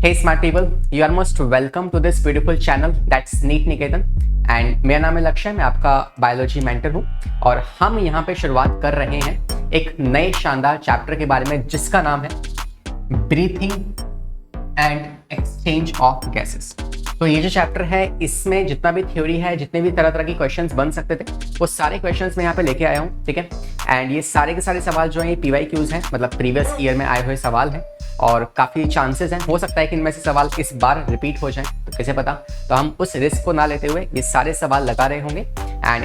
Hey smart people, you are most welcome to this beautiful channel that's NEET Niketan and मेरा नाम है लक्ष्य, मैं आपका बायोलॉजी मेंटर हूँ और हम यहाँ पे शुरुआत कर रहे हैं एक नए शानदार चैप्टर के बारे में जिसका नाम है breathing and exchange of gases. तो ये जो चैप्टर है इसमें जितना भी थ्योरी है, जितने भी तरह तरह की क्वेश्चंस बन सकते थे वो सारे क्वेश्चंस मैं यहाँ पे लेके आया हूँ, ठीक है। एंड ये सारे के सारे सवाल जो है PYQs हैं, मतलब प्रीवियस ईयर में आए हुए सवाल हैं और काफ़ी चांसेस हैं, हो सकता है कि इनमें से सवाल इस बार रिपीट हो जाएं, तो कैसे पता। तो हम उस रिस्क को ना लेते हुए ये सारे सवाल लगा रहे होंगे एंड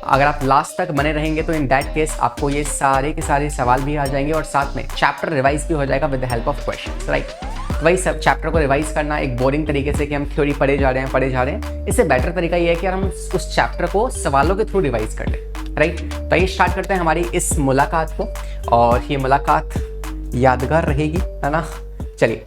अगर आप लास्ट तक बने रहेंगे तो इन दैट केस आपको ये सारे के सारे सवाल भी आ जाएंगे और साथ में चैप्टर रिवाइज भी हो जाएगा with the help of questions, right. वही सब चैप्टर को रिवाइज करना एक बोरिंग तरीके से कि हम थ्योरी पढ़े जा रहे हैं, इससे बेटर तरीका ये है कि हम उस चैप्टर को सवालों के थ्रू रिवाइज कर लें, राइट। तो ये स्टार्ट करते हैं हमारी इस मुलाकात को और ये मुलाकात यादगार रहेगी, है ना। चलिए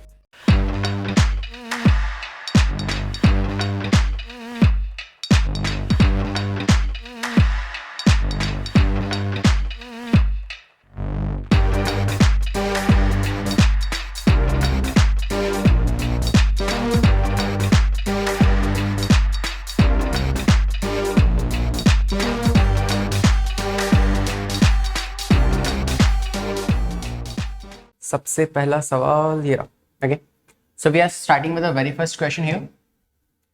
सबसे पहला सवाल ये रहा, okay. So we are starting with the very first question here,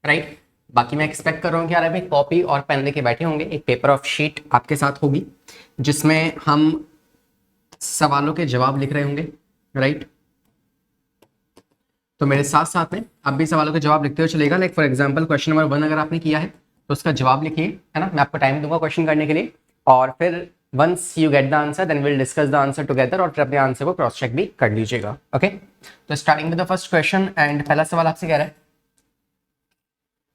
right. बाकी मैं एक्सपेक्ट कर रहा हूँ कि यार अभी कॉपी और पेन लेके बैठे होंगे, एक पेपर ऑफ शीट आपके साथ होगी जिसमें हम सवालों के जवाब लिख रहे होंगे, राइट। तो मेरे साथ साथ में आप भी सवालों के जवाब लिखते हुए चलेगा। Like for example question number 1 अगर आपने किया है तो उसका जवाब लिखिए, है ना। मैं आपको टाइम दूंगा क्वेश्चन करने के लिए और फिर once you get the answer then we'll discuss the answer together और फिर अपने आंसर को क्रॉस चेक भी कर लीजिएगा, ओके। तो starting with the first question and पहला सवाल आपसे कह रहा है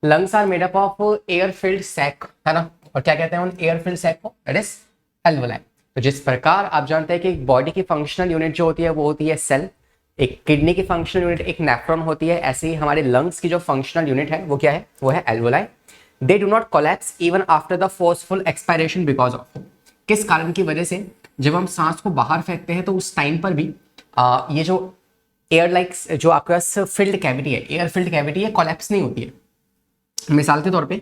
lungs are made up of air filled sac, है ना। और क्या कहते हैं उन एयर फिल्ड सैक को? That is alveoli. तो जिस प्रकार आप जानते हैं कि एक बॉडी की फंक्शनल यूनिट जो होती है वो होती है सेल, एक किडनी की फंक्शनल यूनिट एक नेफ्रॉन होती है, ऐसे ही हमारे लंग्स की जो फंक्शनल यूनिट है वो क्या है? वो है alveoli. They do not collapse even after the forceful expiration because of, किस कारण की वजह से जब हम सांस को बाहर फेंकते हैं तो उस टाइम पर भी ये जो एयर लाइक्स जो आपके पास फिल्ड कैविटी है, एयर फिल्ड कैविटी है, कोलैप्स नहीं होती है। मिसाल के तौर पे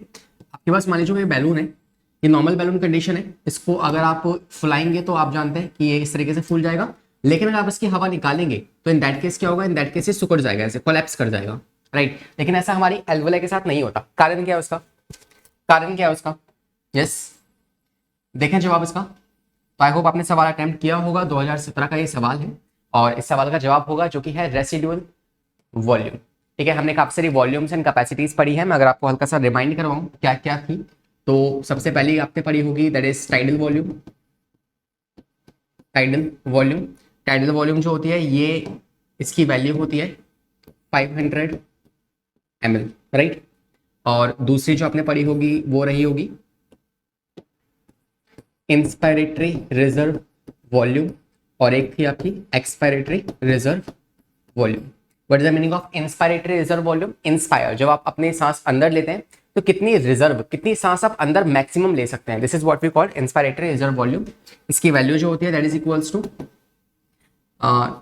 आपके पास मान लीजिए बैलून है, ये नॉर्मल बैलून कंडीशन है, इसको अगर आप फुलाएंगे तो आप जानते हैं कि ये इस तरीके से फूल जाएगा, लेकिन अगर आप इसकी हवा निकालेंगे तो इन दैट केस क्या होगा? इन दैट केस ये सिकुड़ जाएगा, ऐसे कोलैप्स कर जाएगा, राइट। लेकिन ऐसा हमारी एल्वोलाई के साथ नहीं होता। कारण क्या है उसका? कारण क्या है उसका? यस, देखें जवाब इसका। तो आई होप आपने सवाल अटेम्प्ट किया होगा, 2017 का ये सवाल है और इस सवाल का जवाब होगा जो कि है रेसिडुअल वॉल्यूम, ठीक है। हमने काफी सारी वॉल्यूम्स एंड कैपेसिटीज पढ़ी है, मैं अगर आपको हल्का सा रिमाइंड करवाऊं क्या क्या थी तो सबसे पहले आपने पढ़ी होगी that is tidal volume. Tidal volume, tidal volume जो होती है ये इसकी वैल्यू होती है 500 ml, राइट। और दूसरी जो आपने पढ़ी होगी वो रही होगी इंस्पायरेटरी रिजर्व वॉल्यूम और एक थी आपकी expiratory reserve volume. What is the meaning of inspiratory reserve volume? Inspire, जब आप अपनी सांस अंदर लेते हैं तो कितनी रिजर्व, कितनी सांस आप अंदर मैक्सिमम ले सकते हैं, this is what we call inspiratory reserve volume. इसकी वैल्यू जो होती है दैट इज इक्वल्स टू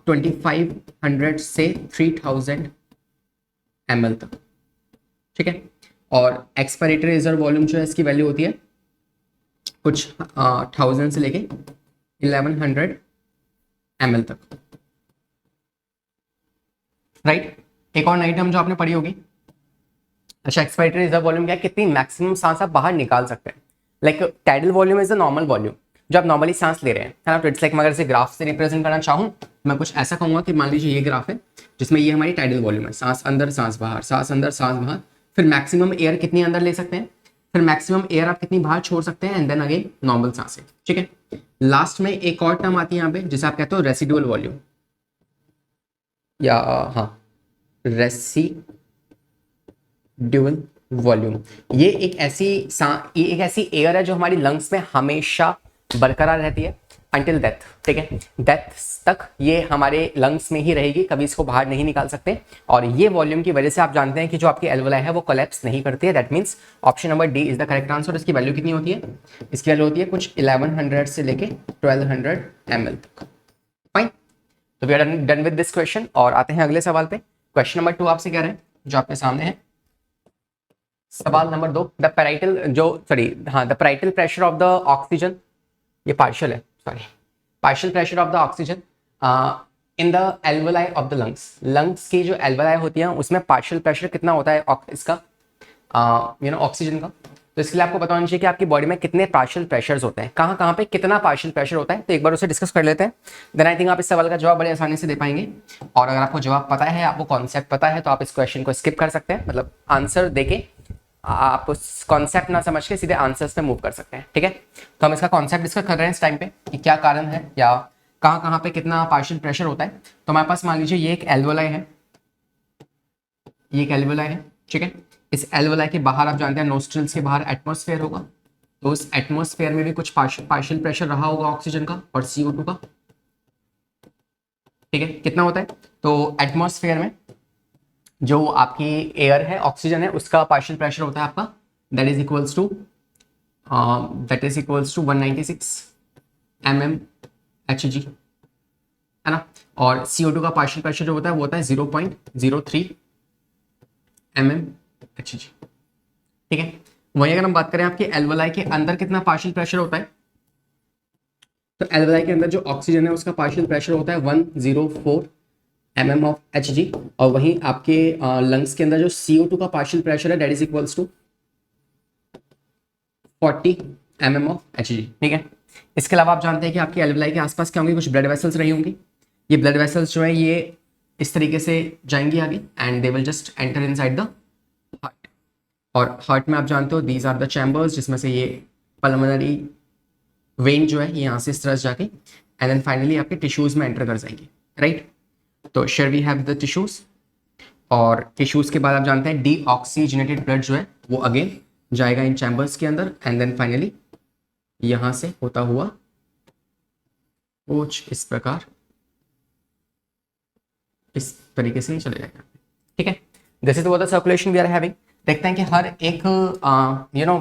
2500 से 3000 ml तक, ठीक है। और एक्सपायरेटरी रिजर्व वॉल्यूम जो है इसकी वैल्यू होती है कुछ 1000 से लेके 1100 ml तक, राइट। एक और नई टर्म जो आपने पढ़ी होगी, अच्छा, एक्सपायरेटरी रिजर्व वॉल्यूम क्या है? कितनी मैक्सिमम सांस आप बाहर निकाल सकते हैं। Like tidal volume is the normal volume जो आप नॉर्मली सांस ले रहे हैं, है ना। तो इट्स लाइक मैं अगर इसे ग्राफ से रिप्रेजेंट करना चाहूँ, मैं कुछ ऐसा कहूँगा कि मान लीजिए ये ग्राफ है जिसमें ये हमारी टाइडल वॉल्यूम है, सांस अंदर सांस बाहर, सांस अंदर सांस बाहर, फिर मैक्सिमम एयर कितनी अंदर ले सकते हैं, फिर मैक्सिमम एयर आप कितनी बाहर छोड़ सकते हैं एंड देन अगेन नॉर्मल सांसें, ठीक है। लास्ट में एक और टर्म आती है यहाँ पे जिसे आप कहते हो रेसिडुअल वॉल्यूम या हाँ रेसिडुअल वॉल्यूम। ये एक ऐसी एयर है जो हमारी लंग्स में हमेशा बरकरार रहती है अंटिल डेथ, ठीक है। डेथ तक ये हमारे लंग्स में ही रहेगी, कभी इसको बाहर नहीं निकाल सकते। और ये वॉल्यूम की वजह से आप जानते हैं कि जो आपकी एल्वोलाई है वो कोलैप्स नहीं करती है। That means option number D is the correct answer. इसकी वैल्यू कितनी होती है? इसकी वैल्यू होती है कुछ 1100 से लेके 1200 ml तक। फाइन, तो we are done with this question और आते हैं अगले सवाल पे। क्वेश्चन नंबर 2 आपसे कह रहे हैं जो आपके सामने है, सवाल number 2, the parietal the parietal pressure of the oxygen, ये पार्शियल है, sorry, partial pressure of the oxygen in the alveoli of the lungs, lungs की जो एल्वोलाई होती है उसमें पार्शियल प्रेशर कितना होता है इसका, ऑक्सीजन का। तो इसके लिए आपको पता होना चाहिए कि आपकी बॉडी में कितने पार्शियल प्रेशर्स होते हैं, कहाँ कहाँ पे कितना पार्शियल प्रेशर होता है, तो एक बार उसे डिस्कस कर लेते हैं। देन आई थिंक आप इस सवाल का जवाब बड़े आसानी से दे पाएंगे। और अगर आपको जवाब पता है, आपको कॉन्सेप्ट पता है, तो आप इस क्वेश्चन को स्किप कर सकते हैं, मतलब आंसर देके आप उस कॉन्सेप्ट ना समझ के सीधे आंसर्स पे मूव कर सकते हैं, ठीक है। तो हम इसका कॉन्सेप्ट डिस्कस कर रहे हैं इस टाइम पे कि क्या कारण है या कहाँ कहाँ पे कितना पार्शियल प्रेशर होता है। तो हमारे पास मान लीजिए ये एक एल्वोलाई है, ये एक एल्वोलाई है, ठीक है। इस एल्वोलाई के बाहर आप जानते हैं नोस्ट्रिल्स के बाहर एटमॉस्फेयर होगा, तो उस एटमॉस्फेयर में भी कुछ पार्शियल प्रेशर रहा होगा ऑक्सीजन का और CO2 का, ठीक है। कितना होता है, तो एटमॉस्फेयर में जो आपकी एयर है, ऑक्सीजन है, उसका पार्शियल प्रेशर होता है आपका that is equals to 196 mmHg, है ना। और CO2 का पार्शियल प्रेशर जो होता है वो होता है 0.03 mmHg, ठीक है। वहीं अगर हम बात करें आपके एल्वोलाई के अंदर कितना पार्शियल प्रेशर होता है, तो एल्वोलाई के अंदर जो ऑक्सीजन है उसका पार्शियल प्रेशर होता है 104 mmHg, और वहीं आपके लंग्स के अंदर जो CO2 का पार्शियल प्रेशर है that is equals to 40 mmHg, ठीक है। इसके अलावा आप जानते हैं कि आपके एल्वोलाई के आसपास क्या होंगी, कुछ ब्लड वेसल्स रही होंगी। ये ब्लड वेसल्स जो है ये इस तरीके से जाएंगी आगे and they will just enter inside the heart. और हार्ट में आप जानते हो दीज आर द चैम्बर्स, जिसमें से ये पल्मोनरी वेन जो है ये यहाँ से इस तरह से जाके एंड देन फाइनली आपके टिश्यूज में एंटर कर जाएंगे, राइट। तो here we have the tissues, और टिश्यूज के बाद आप जानते हैं डीऑक्सीजनेटेड ब्लड जो है वो अगेन जाएगा इन चैम्बर्स के अंदर एंड देन फाइनली यहां से होता हुआ कुछ इस प्रकार इस तरीके से चले जाएगा, ठीक है। This is what the circulation we are having. देखते हैं कि हर एक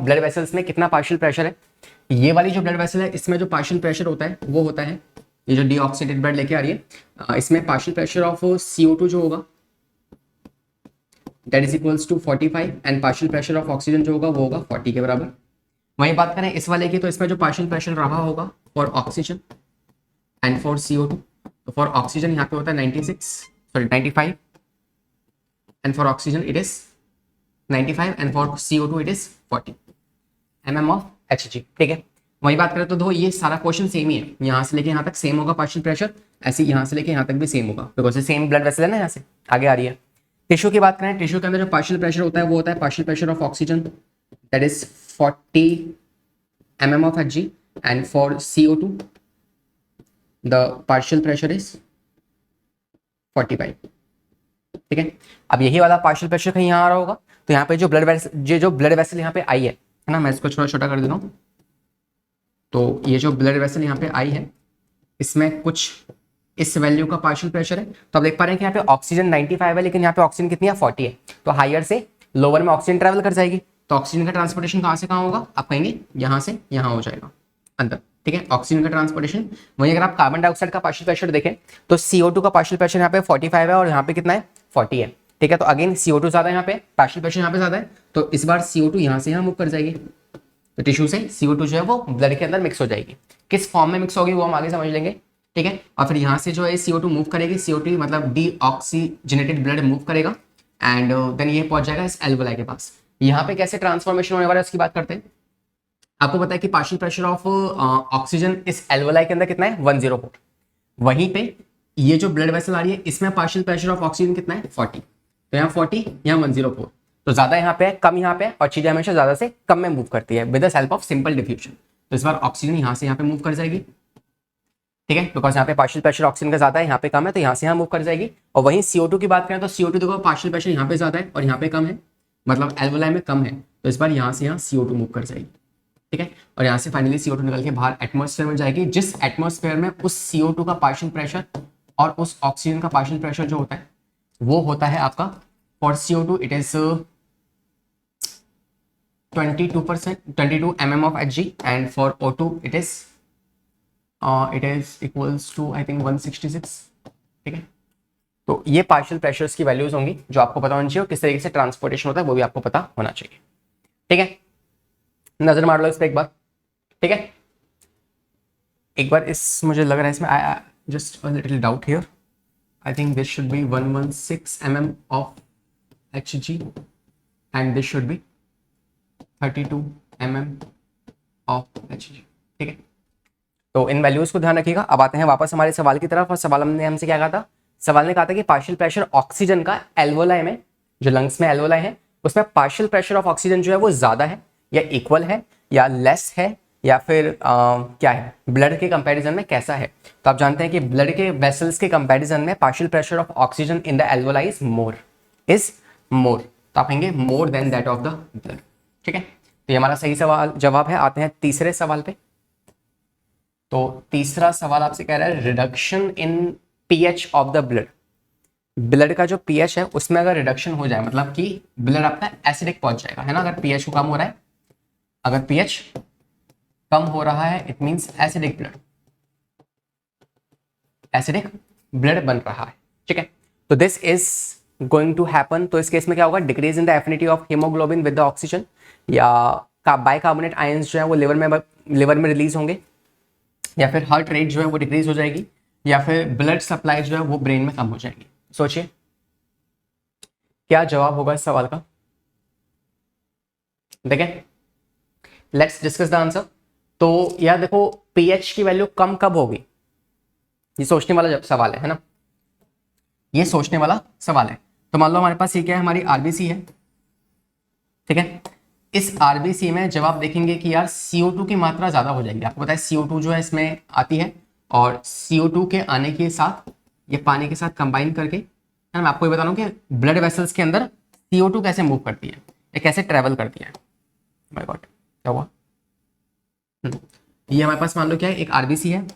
ब्लड वेसल्स में कितना पार्शियल प्रेशर है। ये वाली जो ब्लड वेसल है इसमें जो पार्शियल प्रेशर होता है वो होता है, ये जो डीऑक्सीडेटेड ब्लड लेके आ रही है इसमें पार्शियल प्रेशर ऑफ CO2 जो होगा that is equals to 45 and partial pressure of oxygen जो होगा वो होगा 40 के बराबर। वहीं बात करें इस वाले की, तो इसमें जो पार्शियल प्रेशर रहा होगा for oxygen and for CO2, तो फॉर ऑक्सीजन यहाँ पे होता है 95 and for oxygen it is 95 and for CO2 it is 40 mmHg, ठीक है। वही बात करें तो दो ये सारा क्वेश्चन सेम ही है, यहाँ से लेके यहाँ तक सेम होगा पार्शियल प्रेशर, ऐसे यहाँ से लेके यहाँ तक भी सेम होगा बिकॉज सेम ब्लड वेसल है ना, यहाँ से आगे आ रही है। टिश्यू की बात करें, टिश्यू के अंदर जो पार्शियल प्रेशर होता है वो होता है partial pressure of oxygen that is 40 mmHg and for CO2 the partial pressure is 45, ठीक है। अब यही वाला पार्शियल प्रेशर कहीं यहाँ आ रहा होगा, तो यहाँ पे जो ब्लड वेसल यहाँ पे आई है ना, मैं इसको थोड़ा छोटा कर देता हूँ। तो ये जो ब्लड वेसल यहाँ पे आई है इसमें कुछ इस वैल्यू का पार्शियल प्रेशर है। तो आप देख पा रहे हैं कि यहाँ पे ऑक्सीजन 95 है लेकिन यहाँ पे ऑक्सीजन कितनी है 40 है, तो हायर से लोअर में ऑक्सीजन ट्रेवल कर जाएगी, तो ऑक्सीजन का ट्रांसपोर्टेशन कहाँ से कहाँ होगा, आप कहेंगे यहाँ से यहाँ हो जाएगा अंदर, ठीक है, ऑक्सीजन का ट्रांसपोर्टेशन। वहीं अगर आप कार्बन डाइऑक्साइड का पार्शियल प्रेशर देखें तो CO2 का पार्शियल प्रेशर यहाँ पे 45 है और यहाँ पे कितना है 40 है, ठीक है। तो अगेन CO2 ज्यादा है, यहाँ पे पार्शियल प्रेशर यहाँ पे ज्यादा है, तो इस बार CO2 यहाँ से यहाँ मूव कर जाएगी, तो टिश्यू से CO2 जो है वो ब्लड के अंदर मिक्स हो जाएगी। किस फॉर्म में मिक्स होगी वो हम आगे समझ लेंगे, ठीक है। और फिर यहाँ से जो है CO2 मूव करेगी, CO2 मतलब डीऑक्सीजनेटेड ब्लड मूव करेगा एंड देन ये पहुंच जाएगा इस एल्वोलाई के पास। यहाँ पे कैसे ट्रांसफॉर्मेशन होने वाला है उसकी बात करते हैं। आपको पता है कि पार्शियल प्रेशर ऑफ ऑक्सीजन इस एल्वोलाई के अंदर कितना है 104, वहीं पे ये जो ब्लड वेसल आ रही है इसमें पार्शियल प्रेशर ऑफ ऑक्सीजन कितना है 40, तो यहाँ 40 यहाँ 104, तो ज्यादा यहाँ पे है कम यहाँ पे, और चीजें हमेशा ज्यादा से कम में मूव करती है with the help of simple diffusion. तो इस बार ऑक्सीजन यहाँ से यहाँ पे मूव कर जाएगी, ठीक है, बिकॉज यहाँ पे पार्शियल प्रेशर ऑक्सीजन का ज्यादा है, यहाँ पे कम है, तो यहाँ से यहाँ मूव कर जाएगी। और वहीं CO2 की बात करें तो CO2 देखो पार्शियल प्रेशर यहाँ पे ज्यादा है और यहाँ पे कम है, मतलब एल्वोलाई में कम है, तो इस बार यहाँ से यहाँ CO2 मूव कर जाएगी, ठीक है। और यहाँ से फाइनली CO2 निकल के बाहर एटमॉस्फेयर में जाएगी, जिस एटमॉस्फेयर में उस CO2 का पार्शियल प्रेशर और उस ऑक्सीजन का पार्शियल प्रेशर जो होता है वो होता है आपका for CO2 it is 22 mmHg and for O2 it is equals to I think 166, ठीक है। तो ये पार्शियल प्रेशर्स की वैल्यूज होंगी जो आपको पता होनी चाहिए, और किस तरीके से ट्रांसपोर्टेशन होता है वो भी आपको पता होना चाहिए। ठीक है, नजर मार लो इस पर एक बार। ठीक है, एक बार इस, मुझे लग रहा है इसमें just a little doubt here, I think this should be 116 mm of Hg and this should be 32 mm of Hg। ठीक है, तो इन वैल्यूज को ध्यान रखिएगा। अब आते हैं वापस हमारे सवाल की तरफ, और सवाल हमने हमसे क्या कहा था, सवाल ने कहा था कि पार्शियल प्रेशर ऑक्सीजन का एल्वोलाई में, जो लंग्स में एल्वोलाई है, उसमें पार्शियल प्रेशर ऑफ ऑक्सीजन जो है वो ज्यादा है या इक्वल है या लेस है, या फिर क्या है, ब्लड के कंपैरिजन में कैसा है। तो आप जानते हैं कि ब्लड के वेसल्स के कंपैरिजन में partial pressure of oxygen in the alveoli is more, तो आप कहेंगे more than that of the blood. ठीक है, तो ये हमारा सही सवाल जवाब है। आते हैं तीसरे सवाल पे। तो तीसरा सवाल आपसे कह रहा है reduction in pH of the blood. Blood का जो पीएच है उसमें अगर रिडक्शन हो जाए, मतलब कि ब्लड आपका एसिडिक पहुंच जाएगा, है ना। अगर पीएच कम हो रहा है, अगर पीएच कम हो रहा है, it means acidic blood, acidic blood बन रहा है। ठीक है, तो this is going to happen. तो इस केस में क्या होगा, decrease in the affinity of haemoglobin with the oxygen, या बाइकार्बोनेट आयंस जो है वो लिवर में रिलीज होंगे, या फिर हार्ट रेट जो है वो डिक्रीज हो जाएगी, या फिर ब्लड सप्लाई जो है वो ब्रेन में कम हो जाएगी। सोचिए क्या जवाब होगा इस सवाल का। देखें, लेट्स डिस्कस द आंसर। तो यार देखो, पीएच की वैल्यू कम कब होगी, ये सोचने वाला सवाल है ना, ये सोचने वाला सवाल है। तो मान लो हमारे पास ये क्या है, हमारी आरबीसी है। ठीक है, इस आरबीसी में जब आप देखेंगे कि यार CO2 की मात्रा ज्यादा हो जाएगी, आपको पता है CO2 जो है इसमें आती है, और CO2 के आने के साथ ये पानी के साथ कंबाइन करके, है मैं आपको ये बता रहा हूँ कि ब्लड वेसल्स के अंदर CO2 कैसे मूव करती है, ये कैसे ट्रेवल करती है। माय गॉड, क्या हुआ। ये हमारे पास मान लो क्या है, एक आरबीसी है।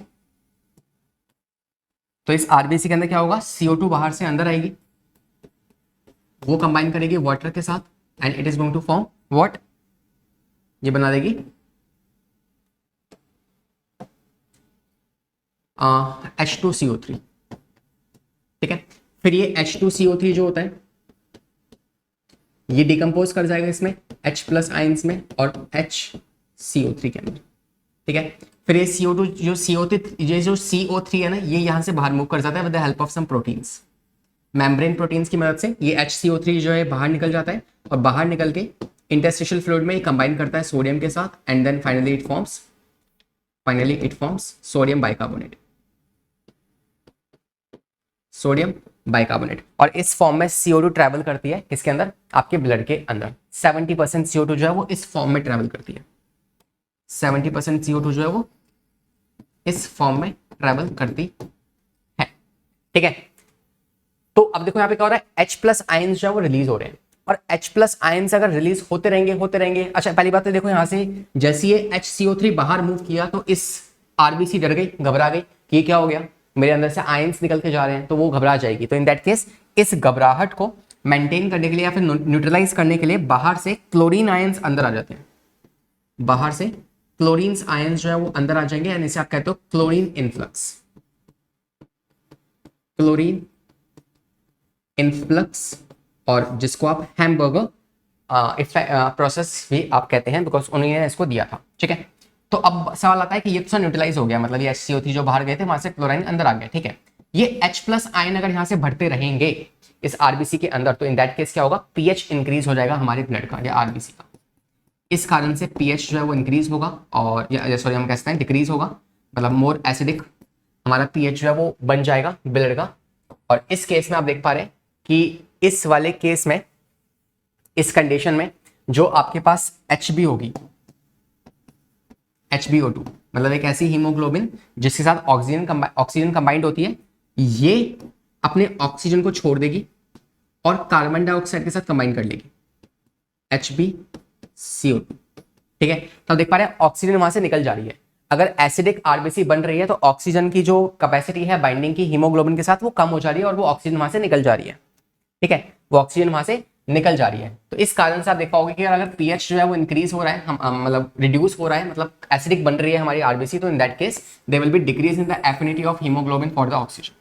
तो इस आरबीसी के अंदर क्या होगा, CO2 बाहर से अंदर आएगी, वो कंबाइन करेगी वाटर के साथ, and it is going to form what, ये बना देगी H2CO3। ठीक है, फिर ये H2CO3 जो होता है ये डिकम्पोज कर जाएगा इसमें H+ आयंस में और HCO3 के अंदर। ठीक है, फिर ये CO2 जो CO3 है ना, ये यहां से बाहर मूव कर जाता है with the help of some proteins, membrane proteins की मदद से ये HCO3 जो है बाहर निकल जाता है, और बाहर निकल के इंटरस्टिशियल फ्लूइड में कंबाइन करता है सोडियम के साथ, and then finally it forms sodium bicarbonate, sodium bicarbonate. और इस फॉर्म में CO2 ट्रैवल करती है किसके अंदर, आपके ब्लड के अंदर। 70% CO2 जो है वो इस फॉर्म में ट्रैवल करती है, 70% CO2 जो है वो इस फॉर्म में ट्रैवल करती है। ठीक है, तो अब देखो यहाँ पे क्या हो रहा है, H+ आयंस जो है वो रिलीज हो रहे हैं, और H+ आयंस अगर रिलीज होते रहेंगे। अच्छा, पहली बात तो देखो यहाँ से जैसे ये HCO3 बाहर मूव किया तो इस आरबीसी डर गई, घबरा गई कि ये क्या हो गया, मेरे अंदर से आयंस निकल के जा रहे हैं, तो वो घबरा जाएगी। तो इन दैट केस इस घबराहट को मेंटेन करने के लिए या फिर न्यूट्रलाइज करने के लिए बाहर से क्लोरीन आयंस अंदर आ जाते हैं, बाहर से क्लोरीन आयंस जो है वो अंदर आ जाएंगे, एंड इसे आप कहते हो क्लोरीन इनफ्लक्स, क्लोरीन इनफ्लक्स, और जिसको आप हैमबर्गर प्रोसेस भी आप कहते हैं, बिकॉज उन्होंने इसको दिया था। ठीक है, तो अब सवाल आता है कि ये तो न्यूट्रलाइज हो गया, मतलब ये HCO3 जो बाहर गए थे वहां से क्लोराइन अंदर आ गया। ठीक है, ये H+ आयन अगर यहाँ से बढ़ते रहेंगे इस आरबीसी के अंदर, तो इन दैट केस क्या होगा, पीएच इंक्रीज हो जाएगा हमारे ब्लड का या आरबीसी का। इस कारण से पीएच जो है वो इंक्रीज होगा, और सॉरी हम कहते हैं डिक्रीज होगा, मतलब मोर एसिडिक हमारा पीएच जो है वो बन जाएगा ब्लड का। और इस केस में आप देख पा रहे हैं कि इस वाले केस में, इस कंडीशन में जो आपके पास HB होगी, HbO2, मतलब एक ऐसी हीमोग्लोबिन जिसके साथ ऑक्सीजन कंबाइंड होती है, ये अपने ऑक्सीजन को छोड़ देगी और कार्बन डाइऑक्साइड के साथ कंबाइन कर लेगी, HbCO2। ठीक है, तो आप देख पा रहे हैं ऑक्सीजन वहां से निकल जा रही है। अगर एसिडिक आरबीसी बन रही है तो ऑक्सीजन की जो कैपेसिटी है बाइंडिंग की हीमोग्लोबिन के साथ वो कम हो जा रही है, और वो ऑक्सीजन वहां से निकल जा रही है। ठीक है, वो ऑक्सीजन वहां से निकल जा रही है। तो इस कारण से आप देख पाओगे कि अगर पीएच जो है वो इंक्रीज हो रहा है, मतलब रिड्यूस हो रहा है, मतलब एसिडिक बन रही है हमारी आरबीसी, तो in that case they will be decrease in the affinity of haemoglobin for the oxygen.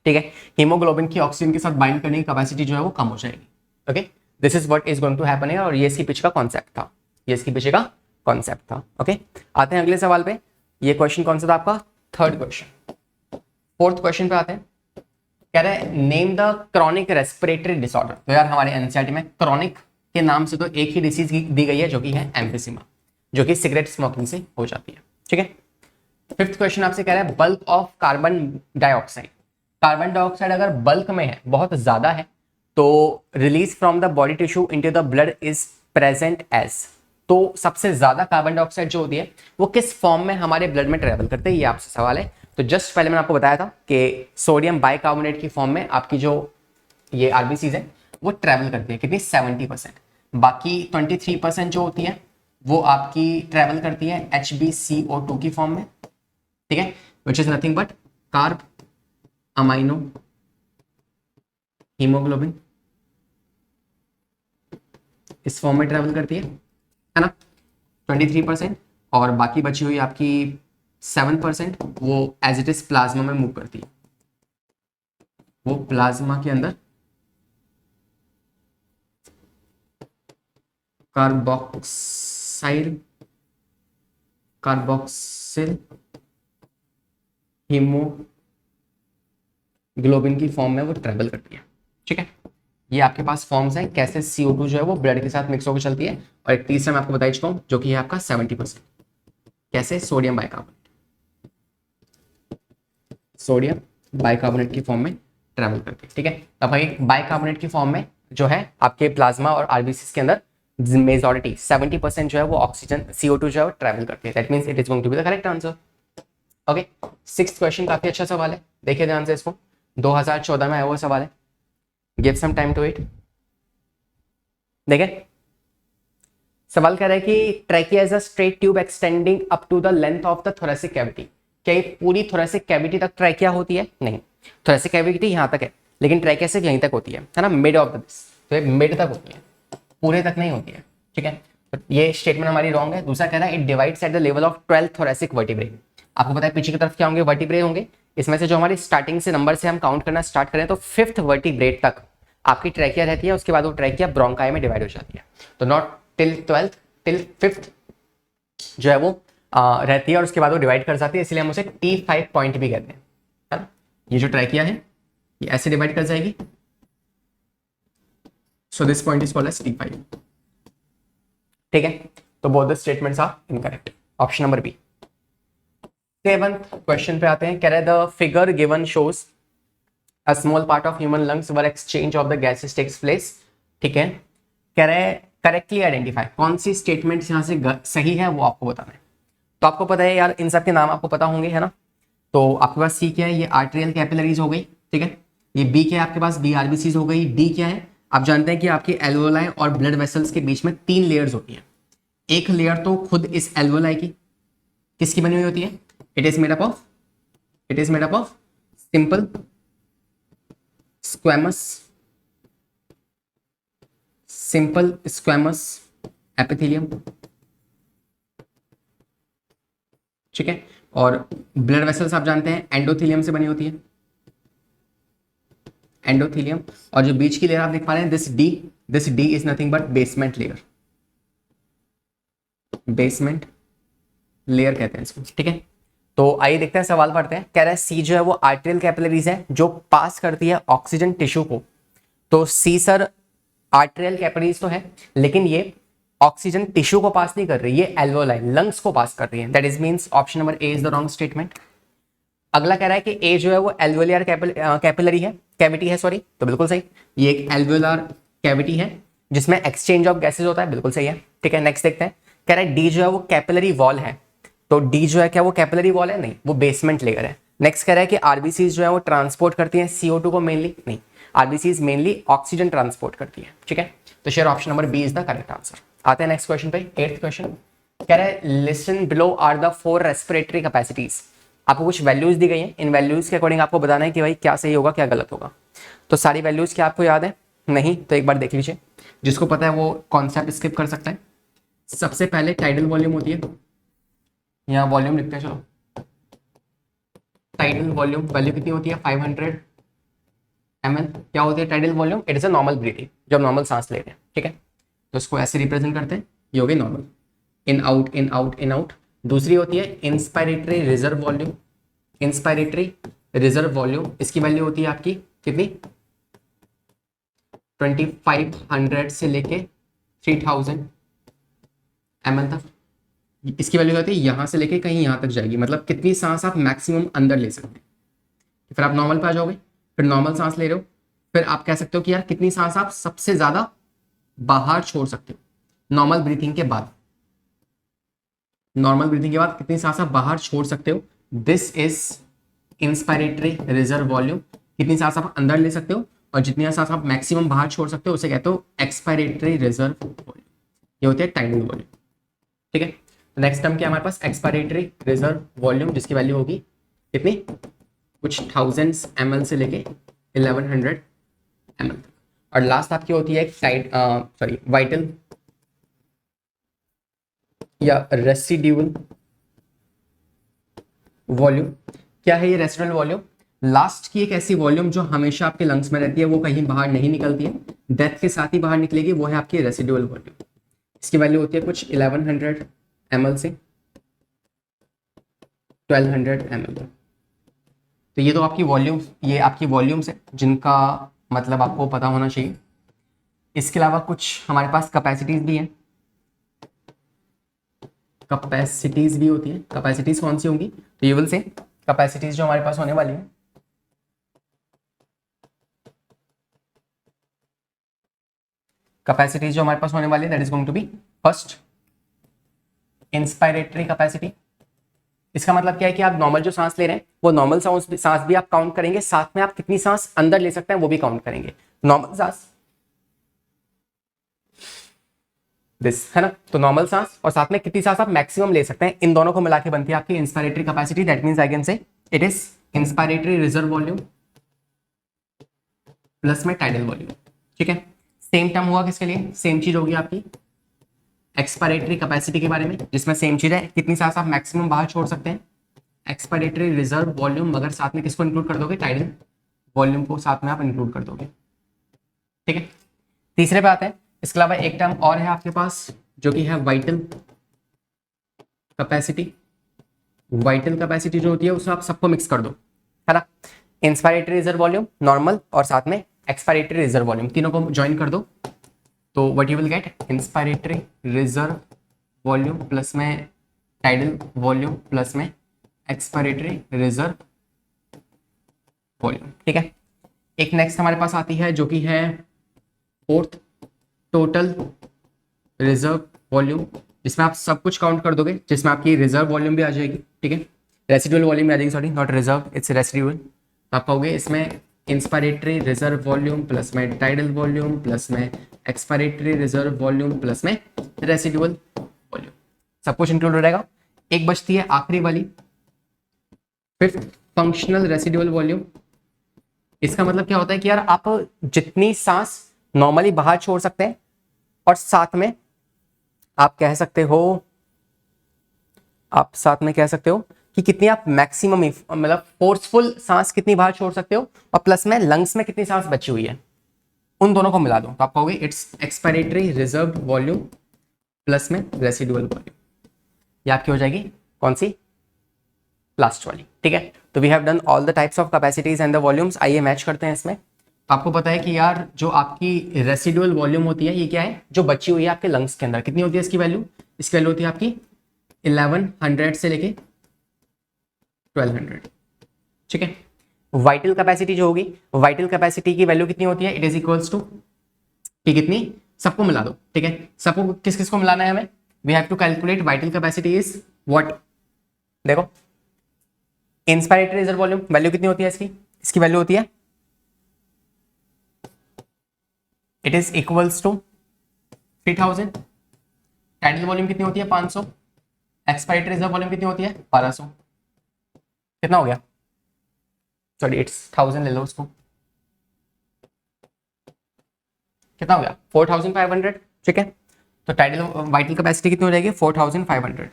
ठीक है, हीमोग्लोबिन की ऑक्सीजन के साथ बाइंड करने की कैपेसिटी जो है वो कम हो जाएगी। Okay, this is what is going to happen है, और ये इसके पीछे का कॉन्सेप्ट था, ये इसके पीछे का कॉन्सेप्ट था। ओके, आते हैं अगले सवाल पे। ये क्वेश्चन कौन सा था आपका? Third question. फोर्थ क्वेश्चन पे आते हैं। कह रहे हैं name the chronic respiratory disorder. तो यार हमारे एनसीईआरटी में क्रॉनिक के नाम से तो एक ही डिसीज दी गई है जो कि है एम्फिसिमा, जो कि सिगरेट स्मोकिंग से हो जाती है। ठीक है, फिफ्थ क्वेश्चन आपसे कह रहा है bulk of carbon dioxide. Carbon dioxide अगर बल्क में है, बहुत ज्यादा है, तो release from the body tissue into the blood is present as. तो सबसे ज्यादा कार्बन डाइऑक्साइड जो होती है वो किस फॉर्म में हमारे ब्लड में ट्रेवल करते हैं, ये आपसे सवाल है। तो जस्ट पहले मैंने आपको बताया था कि सोडियम बाइकार्बोनेट की फॉर्म में आपकी जो ये आरबीसीज है वो ट्रेवल करती है, कितनी? 70%। बाकी 23% जो होती है वो आपकी ट्रेवल करती है HbCO2 की फॉर्म में। ठीक है, which is nothing but carb amino haemoglobin, इस फॉर्म में ट्रेवल करती है ना, 23%। और बाकी बची हुई आपकी 7% वो एज इट इज प्लाज्मा में मूव करती है, वो प्लाज्मा के अंदर कार्बोक्सिल हीमोग्लोबिन की फॉर्म में वो ट्रेवल करती है। ठीक है, ये आपके पास फॉर्म्स हैं कैसे CO2 जो है वो ब्लड के साथ मिक्स होकर चलती है। और एक तीसरा मैं आपको बता चुका हूं जो कि है आपका 70%, कैसे? सोडियम बाइकार्बोनेट की फॉर्म में ट्रेवल करती है। ठीक है, तब भाई बाइकार्बोनेट की फॉर्म में जो है आपके प्लाज्मा और आरबीसी के अंदर मेजॉरिटी 70% जो है वो ऑक्सीजन CO2 जो है वो ट्रेवल करती है। That means it is going to be the correct answer. Okay, sixth question काफी अच्छा सवाल है, देखिए ध्यान से इसको, 2014 में आया हुआ सवाल है। Give some time to it. देखें, सवाल कह रहा है कि trachea is a straight tube extending up to the length of the thoracic cavity. क्या ये पूरी थोरेसिक कैविटी तक ट्रैकिया होती है? नहीं, थोरेसिक कैविटी यहां तक है, लेकिन ट्रैकिया सिर्फ यहीं तक होती है ना, मिड ऑफ दिस, तो ये मिड तक होती है, पूरे तक नहीं होती है। ठीक है, तो ये स्टेटमेंट हमारी रॉन्ग है। दूसरा कह रहा है it divides at the level of 12th thoracic vertebrae. आपको पता है पीछे की तरफ क्या होंगे? वर्टिब्रे होंगे। इसमें से जो हमारी स्टार्टिंग से नंबर से हम काउंट करना स्टार्ट करें तो 5th वर्टिब्रेट तक आपकी ट्रैकिया रहती है, उसके बाद वो ट्रैकिया ब्रोंकाई में डिवाइड हो जाती है। तो not till 12th, till 5th जो है वो रहती है, और उसके बाद वो डिवाइड कर जाती है, इसलिए हम उसे T5 पॉइंट भी कहते हैं, है ना। ये जो ट्रैकिया है ये ऐसे डिवाइड कर जाएगी, so this point is called as T5। ठीक है, तो both the statements are incorrect, option number B. 7th question पे आते हैं। कह रहे the figure given shows a small part of human lungs where exchange of the gases takes place. ठीक है, कह रहे हैं करेक्टली आइडेंटिफाई, कौन सी स्टेटमेंट यहां से सही है वो आपको बताना है। तो आपको पता है यार, इन सब के नाम आपको पता होंगे, है ना। तो आपके पास सी क्या है? ये आर्टेरियल कैपिलरीज हो गई। ठीक है, ये बी क्या है आपके पास? बी आरबीसीज हो गई। डी क्या है? आप जानते हैं कि आपके एल्वोलाई और ब्लड वेसल्स के बीच में 3 लेयर्स होती हैं। एक लेयर तो खुद इस एल्वोलाई की किसकी बनी हुई होती है? It is made up of simple squamous epithelium. ठीक है, और ब्लड वेसल्स आप जानते हैं एंडोथेलियम से बनी होती है, एंडोथेलियम। और जो बीच की लेयर आप देख पा रहे हैं this D is nothing but basement layer कहते हैं इसको। ठीक है, तो आइए देखते हैं, सवाल पढ़ते हैं। कह रहा है सी जो है वो आर्टेरियल कैपिलरीज है जो पास करती है ऑक्सीजन टिश्यू को। तो सी सर आर्टेरियल कैपिलरीज तो है, लेकिन ये ऑक्सीजन टिश्यू को पास नहीं कर रही, ये एल्वोलाई लंग्स को पास कर रही है। That is means option number A is the wrong statement. अगला कह रहा है कि ए जो है वो एल्वोलियर कैपिलरी है, कैविटी है सॉरी, तो बिल्कुल सही, ये एक एल्वोलर कैविटी है जिसमें एक्सचेंज ऑफ गैसेज होता है, बिल्कुल सही है। ठीक है, नेक्स्ट देखते हैं। कह रहा है डी जो है वो कैपिलरी वॉल है। तो डी जो है क्या वो कैपिलरी वॉल है? नहीं, वो बेसमेंट लेयर है। नेक्स्ट कह रहा है कि आरबीसी जो है वो ट्रांसपोर्ट करती है CO2 को मेनली, नहीं, आरबीसी मेनली ऑक्सीजन ट्रांसपोर्ट करती है। ठीक है, तो here option number B is the correct answer. आते हैं नेक्स्ट क्वेश्चन पे, 8th क्वेश्चन। कह रहा है listen below are the 4 respiratory capacities. आपको कुछ वैल्यूज दी गई हैं, इन वैल्यूज के अकॉर्डिंग आपको बताना है कि भाई क्या सही होगा क्या गलत होगा। तो सारी वैल्यूज क्या आपको याद है? नहीं, तो एक बार देख लीजिए, जिसको पता है वो कॉन्सेप्ट स्किप कर सकता है। सबसे पहले टाइडल वॉल्यूम होती है, यहाँ वॉल्यूम लिखते हैं, चलो टाइडल वॉल्यूम वैल्यू कितनी होती है? 500 ml क्या होती है tidal volume, it is a normal breathing, जब नॉर्मल सांस ले रहे हैं, ठीक है। तो इसको ऐसे रिप्रेजेंट करते हैं, ये हो गई normal, in out in out in out. दूसरी होती है inspiratory reserve volume, inspiratory reserve volume, इसकी वैल्यू होती है आपकी कितनी, 2500 से लेके 3000 ml तक। इसकी वैल्यू होती है यहाँ से लेके कहीं यहाँ तक जाएगी, मतलब कितनी सांस आप मैक्सिमम अंदर ले सकते हैं। फिर आप नॉर्मल पे आ जाओगे, फिर नॉर्मल सांस ले रहे हो, फिर आप कह सकते हो कि यार कितनी सांस आप सबसे ज्यादा बाहर छोड़ सकते हो नॉर्मल ब्रीथिंग के बाद, नॉर्मल ब्रीथिंग के बाद कितनी सांस आप बाहर छोड़ सकते हो, this is inspiratory reserve volume. कितनी सांस आप अंदर ले सकते हो और जितनी सांस आप मैक्सिमम बाहर छोड़ सकते हो उसे कहते हो एक्सपायरेटरी रिजर्व वॉल्यूम, ये होती है टाइडल वॉल्यूम, ठीक है। नेक्स्ट टर्म क्या हमारे पास, एक्सपायरेटरी रिजर्व वॉल्यूम, जिसकी वैल्यू होगी कितनी, कुछ थाउजेंड्स ml से लेके 1100 ml तक। और लास्ट आपकी होती है सॉरी वाइटल या रेसिड्यूअल वॉल्यूम। क्या है ये रेसिडुअल वॉल्यूम, लास्ट की एक ऐसी वॉल्यूम जो हमेशा आपके लंग्स में रहती है, वो कहीं बाहर नहीं निकलती है, डेथ के साथ ही बाहर निकलेगी, वो है आपकी रेसिडुअल वॉल्यूम। इसकी वैल्यू होती है कुछ 1100 ml से 1200 ml तक। तो ये तो आपकी वॉल्यूम, ये आपकी वॉल्यूम्स है जिनका मतलब आपको पता होना चाहिए। इसके अलावा कुछ हमारे पास कैपेसिटीज भी हैं, कैपेसिटीज भी होती है। कैपेसिटीज कौन सी होंगी, तो ये विल से कैपेसिटीज जो हमारे पास होने वाली है, कैपेसिटीज जो हमारे पास होने वाली है that is going to be first inspiratory capacity. इसका मतलब क्या है कि आप नॉर्मल जो सांस ले रहे हैं वो नॉर्मल सांस भी आप काउंट करेंगे, साथ में आप कितनी सांस अंदर ले सकते हैं वो भी काउंट करेंगे। नॉर्मल सांस दिस है ना, तो नॉर्मल सांस और साथ में कितनी सांस आप मैक्सिमम ले सकते हैं, इन दोनों को मिला के बनती है आपकी inspiratory capacity. That means I can say it is inspiratory reserve volume plus में टाइडल वॉल्यूम, ठीक है। सेम टर्म हुआ किसके लिए, सेम चीज होगी आपकी एक्सपायरेटरी कैपेसिटी के बारे में, जिसमें सेम चीज है कितनी सांस आप मैक्सिमम बाहर छोड़ सकते हैं, एक्सपायरेटरी रिजर्व वॉल्यूम, मगर साथ में किसको इंक्लूड कर दोगे, टाइडल वॉल्यूम को साथ में आप इंक्लूड कर दोगे, ठीक है। तीसरे पे आते हैं, इसके अलावा एक टर्म और है आपके पास जो कि है वाइटल कैपेसिटी। वाइटल कैपेसिटी जो होती है उसे आप सबको मिक्स कर दो, है ना, इंस्पायरेटरी रिजर्व वॉल्यूम नॉर्मल और साथ में एक्सपायरेटरी रिजर्व वॉल्यूम, तीनों को ज्वाइन कर दो, तो what you will get inspiratory reserve volume plus में टाइडल वॉल्यूम प्लस में एक्सपायरेटरी रिजर्व वॉल्यूम, ठीक है। एक नेक्स्ट हमारे पास आती है जो कि है फोर्थ टोटल रिजर्व वॉल्यूम, जिसमें आप सब कुछ काउंट कर दोगे, जिसमें आपकी रिजर्व वॉल्यूम भी आ जाएगी, ठीक है, रेसिडुअल वॉल्यूम भी आ जाएगी, sorry not reserve it's residual. आप कहोगे इसमें इंस्पायरेटरी रिजर्व वॉल्यूम प्लस में टाइडल वॉल्यूम प्लस में एक्सपायरेटरी रिजर्व वॉल्यूम प्लस में रेसिडुअल वॉल्यूम, सब कुछ इंक्लूड हो जाएगा। एक बचती है आखिरी वाली, फिर फंक्शनल रेसिडुअल वॉल्यूम। इसका मतलब क्या होता है कि यार आप जितनी सांस नॉर्मली बाहर छोड़ सकते हैं और साथ में आप कह सकते हो, आप साथ में कह सकते हो कि कितनी आप मैक्सिमम मतलब फोर्सफुल सांस कितनी बाहर छोड़ सकते हो और प्लस में लंग्स में कितनी सांस बची हुई है, उन दोनों को मिला दो तो आप कहोगे it's expiratory reserve volume plus में रेसिडुअल वॉल्यूम। ये आपकी हो जाएगी कौन सी, लास्ट वाली, ठीक है। तो we have done all the types of capacities and the volumes. आइए मैच करते हैं इसमें। आपको पता है कि यार जो आपकी रेसिडुअल वॉल्यूम होती है ये क्या है, जो बची हुई है आपके लंग्स के अंदर, कितनी होती है इसकी वैल्यू, इसकी वैल्यू होती है आपकी 1100 से लेके 1200, ठीक है। वाइटल कैपेसिटी जो होगी, वाइटल कैपेसिटी की वैल्यू कितनी होती है, इट इज इक्वल्स टू कि कितनी, सबको मिला दो, ठीक है। सबको किस किस को मिलाना है हमें, we have to calculate vital capacity is what, देखो इंस्पायरेटरी रिजर्व वॉल्यूम वैल्यू कितनी होती है इसकी, इसकी वैल्यू होती है it is equals to 3000, tidal volume कितनी होती है 500, एक्सपायरेटरी रिजर्व वॉल्यूम कितनी होती है 1200, कितना हो गया, सॉरी इट्स 1000 ले लो उसको, कितना हो गया 4500, ठीक है। तो टाइडल वाइटल कैपेसिटी कितनी हो जाएगी 4500।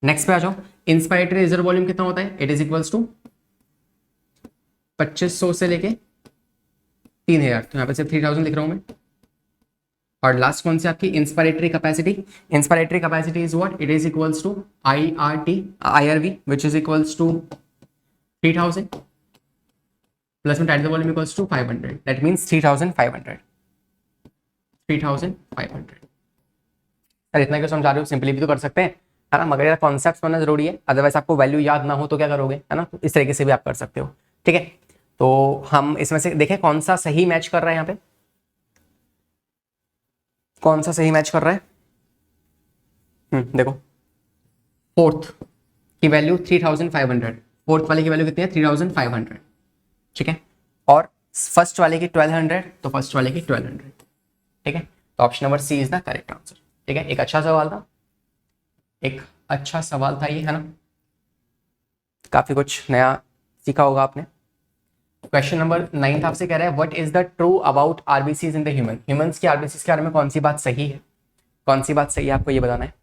नेक्स्ट पे आ जाओ, इंस्पायरेटरी रिजर्व वॉल्यूम कितना होता है, इट इज इक्वल्स टू 2500 से लेके 3000, तो यहाँ पे सिर्फ 3000 लिख रहा हूँ मैं। और लास्ट कौन सी आपकी inspiratory capacity? Inspiratory capacity is what? It is equals to IRV which is equals to 3000 plus में tidal volume equals to 500, that means 3500। Sir इतना क्यों समझा रहे हो? सिंपली भी तो कर सकते हैं, है ना, मगर यार कॉन्सेप्ट बनना जरूरी है, अदरवाइज आपको वैल्यू याद ना हो तो क्या करोगे, है ना। तो इस तरीके से भी आप कर सकते हो, ठीक है। तो हम इसमें से देखें कौन सा सही मैच कर रहा है, यहाँ पे कौन सा सही मैच कर रहा है। देखो फोर्थ की वैल्यू 3500, फोर्थ वाले की वैल्यू कितनी है? 3500, ठीक है। और फर्स्ट वाले की 1200, तो फर्स्ट वाले की 1200, ठीक है। तो option number C is the correct answer, ठीक है। एक अच्छा सवाल था, एक अच्छा सवाल था ये, है ना, काफी कुछ नया सीखा होगा आपने। क्वेश्चन नंबर 9 आपसे कह रहा है what is the true about RBCs in the humans की आरबीसीज के बारे में कौन सी बात सही है, कौन सी बात सही है, आपको ये बताना है।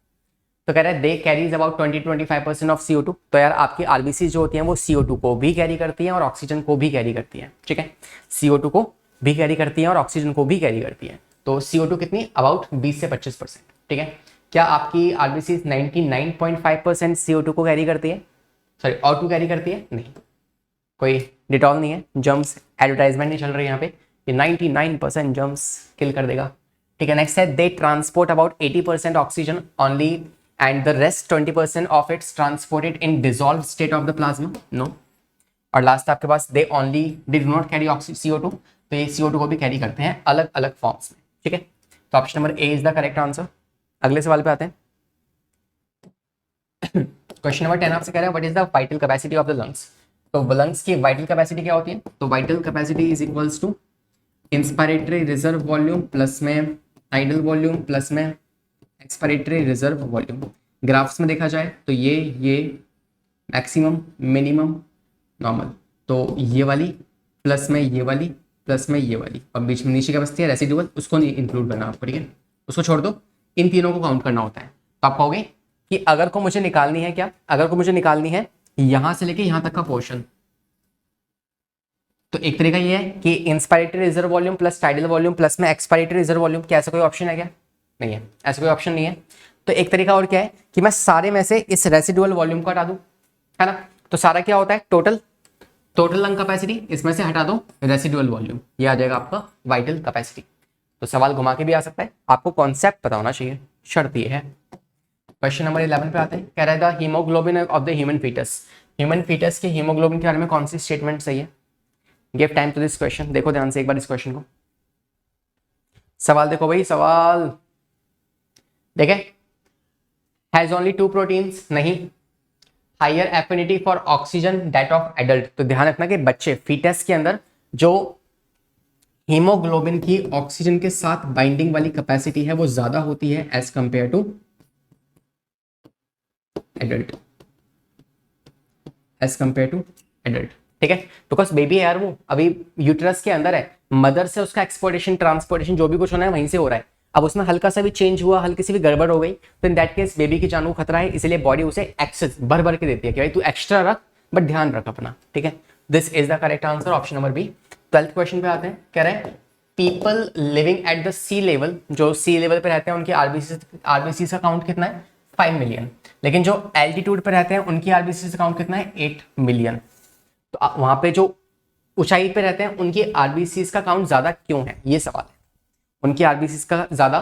तो कह रहा है दे कैरीज अबाउट 20-25% ऑफ CO2। तो यार आपकी आरबीसी जो होती हैं वो CO2 को भी कैरी करती हैं और ऑक्सीजन को भी कैरी करती हैं, ठीक है। CO2 को भी कैरी करती हैं और ऑक्सीजन को भी कैरी करती हैं। तो CO2 कितनी? अबाउट 20 से 25%, ठीक है। क्या आपकी आरबीसी 99.5% CO2 को कैरी करती है, सॉरी O2 कैरी करती है? नहीं, कोई डिटॉल नहीं है, जम्स एडवर्टाइजमेंट नहीं चल रही है यहाँ पे, ये 99% जम्स किल कर देगा, ठीक है। नेक्स्ट है they transport about 80% oxygen only and the rest 20% of it's transported in dissolve state of the plasma, no. और लास्ट आपके पास they only do not carry CO2, तो ये CO2 को भी कैरी करते हैं अलग अलग फॉर्म्स में, ठीक है। तो option number A is the correct answer. अगले सवाल पे आते हैं। क्वेश्चन नंबर 10 आपसे कह रहा है what is the vital capacity of the lungs. तो लंग्स की वाइटल कैपेसिटी क्या होती है? तो vital capacity is equals to inspiratory reserve volume plus में आइडल वॉल्यूम प्लस में एक्सपायरेटरी रिजर्व वॉल्यूम। ग्राफ्स में देखा जाए तो ये मैक्सिमम, मिनिमम, नॉर्मल, तो ये वाली प्लस में ये वाली प्लस में ये वाली, और बीच में नीचे क्या बचती है? रेसिडुअल, उसको नहीं इंक्लूड करना आपको, ठीक है, उसको छोड़ दो, इन तीनों को काउंट करना होता है। तो आप कहोगे कि अगर को मुझे निकालनी है क्या, अगर को मुझे निकालनी है यहां से लेके यहां तक का पोर्शन, तो एक तरीका ये है कि inspiratory reserve volume plus tidal volume plus में एक्सपायरेटरी रिजर्व वॉल्यूम, क्या ऐसा कोई ऑप्शन है क्या? नहीं है, ऐसा कोई ऑप्शन नहीं है। तो एक तरीका और क्या है कि मैं सारे में से इस रेसिडुअल वॉल्यूम को हटा दूं, है ना। तो सारा क्या होता है? टोटल लंग कैपेसिटी, इसमें से हटा दो रेसिडुअल वॉल्यूम, ये आ जाएगा आपका वाइटल कैपेसिटी। तो सवाल घुमा के भी आ सकता है, आपको कॉन्सेप्ट पता होना चाहिए, शर्त ये है। क्वेश्चन नंबर 11 पे आते हैं। कह रहा है the haemoglobin of the human foetus के हीमोग्लोबिन के बारे में कौन सी स्टेटमेंट सही है? Give time to this question. देखो ध्यान से एक बार इस क्वेश्चन को, सवाल देखो भाई, सवाल देखे। हैज ओनली 2 प्रोटीन्स, नहीं। Higher affinity for oxygen that of adult. तो ध्यान रखना कि बच्चे फीटस के अंदर जो हीमोग्लोबिन की ऑक्सीजन के साथ बाइंडिंग वाली कैपेसिटी है वो ज्यादा होती है as compare to adult, as compare to adult, ठीक है। बिकॉज बेबी है यार, वो अभी यूट्रस के अंदर है, मदर से उसका एक्सपोर्टेशन ट्रांसपोर्टेशन जो भी कुछ होना है वहीं से हो रहा है। अब उसमें हल्का सा भी चेंज हुआ, हल्की सी भी गड़बड़ हो गई, तो इन दैट केस बेबी की जान को खतरा है, इसलिए बॉडी उसे एक्सेस भर भर के देती है कि भाई तू एक्स्ट्रा रख, बट ध्यान रख अपना, ठीक है। This is the correct answer, option number B. 12th question पे आते हैं। कह रहे हैं people living at the sea level, जो सी लेवल पे रहते हैं उनकी आरबीसी का काउंट कितना है? 5 मिलियन। लेकिन जो एल्टीट्यूड पे रहते हैं उनकी आरबीसी का काउंट कितना है? 8 मिलियन। तो वहां पे जो ऊंचाई पे रहते हैं उनकी आरबीसी का काउंट ज्यादा क्यों है, ये सवाल है। उनकी आरबीसी का ज्यादा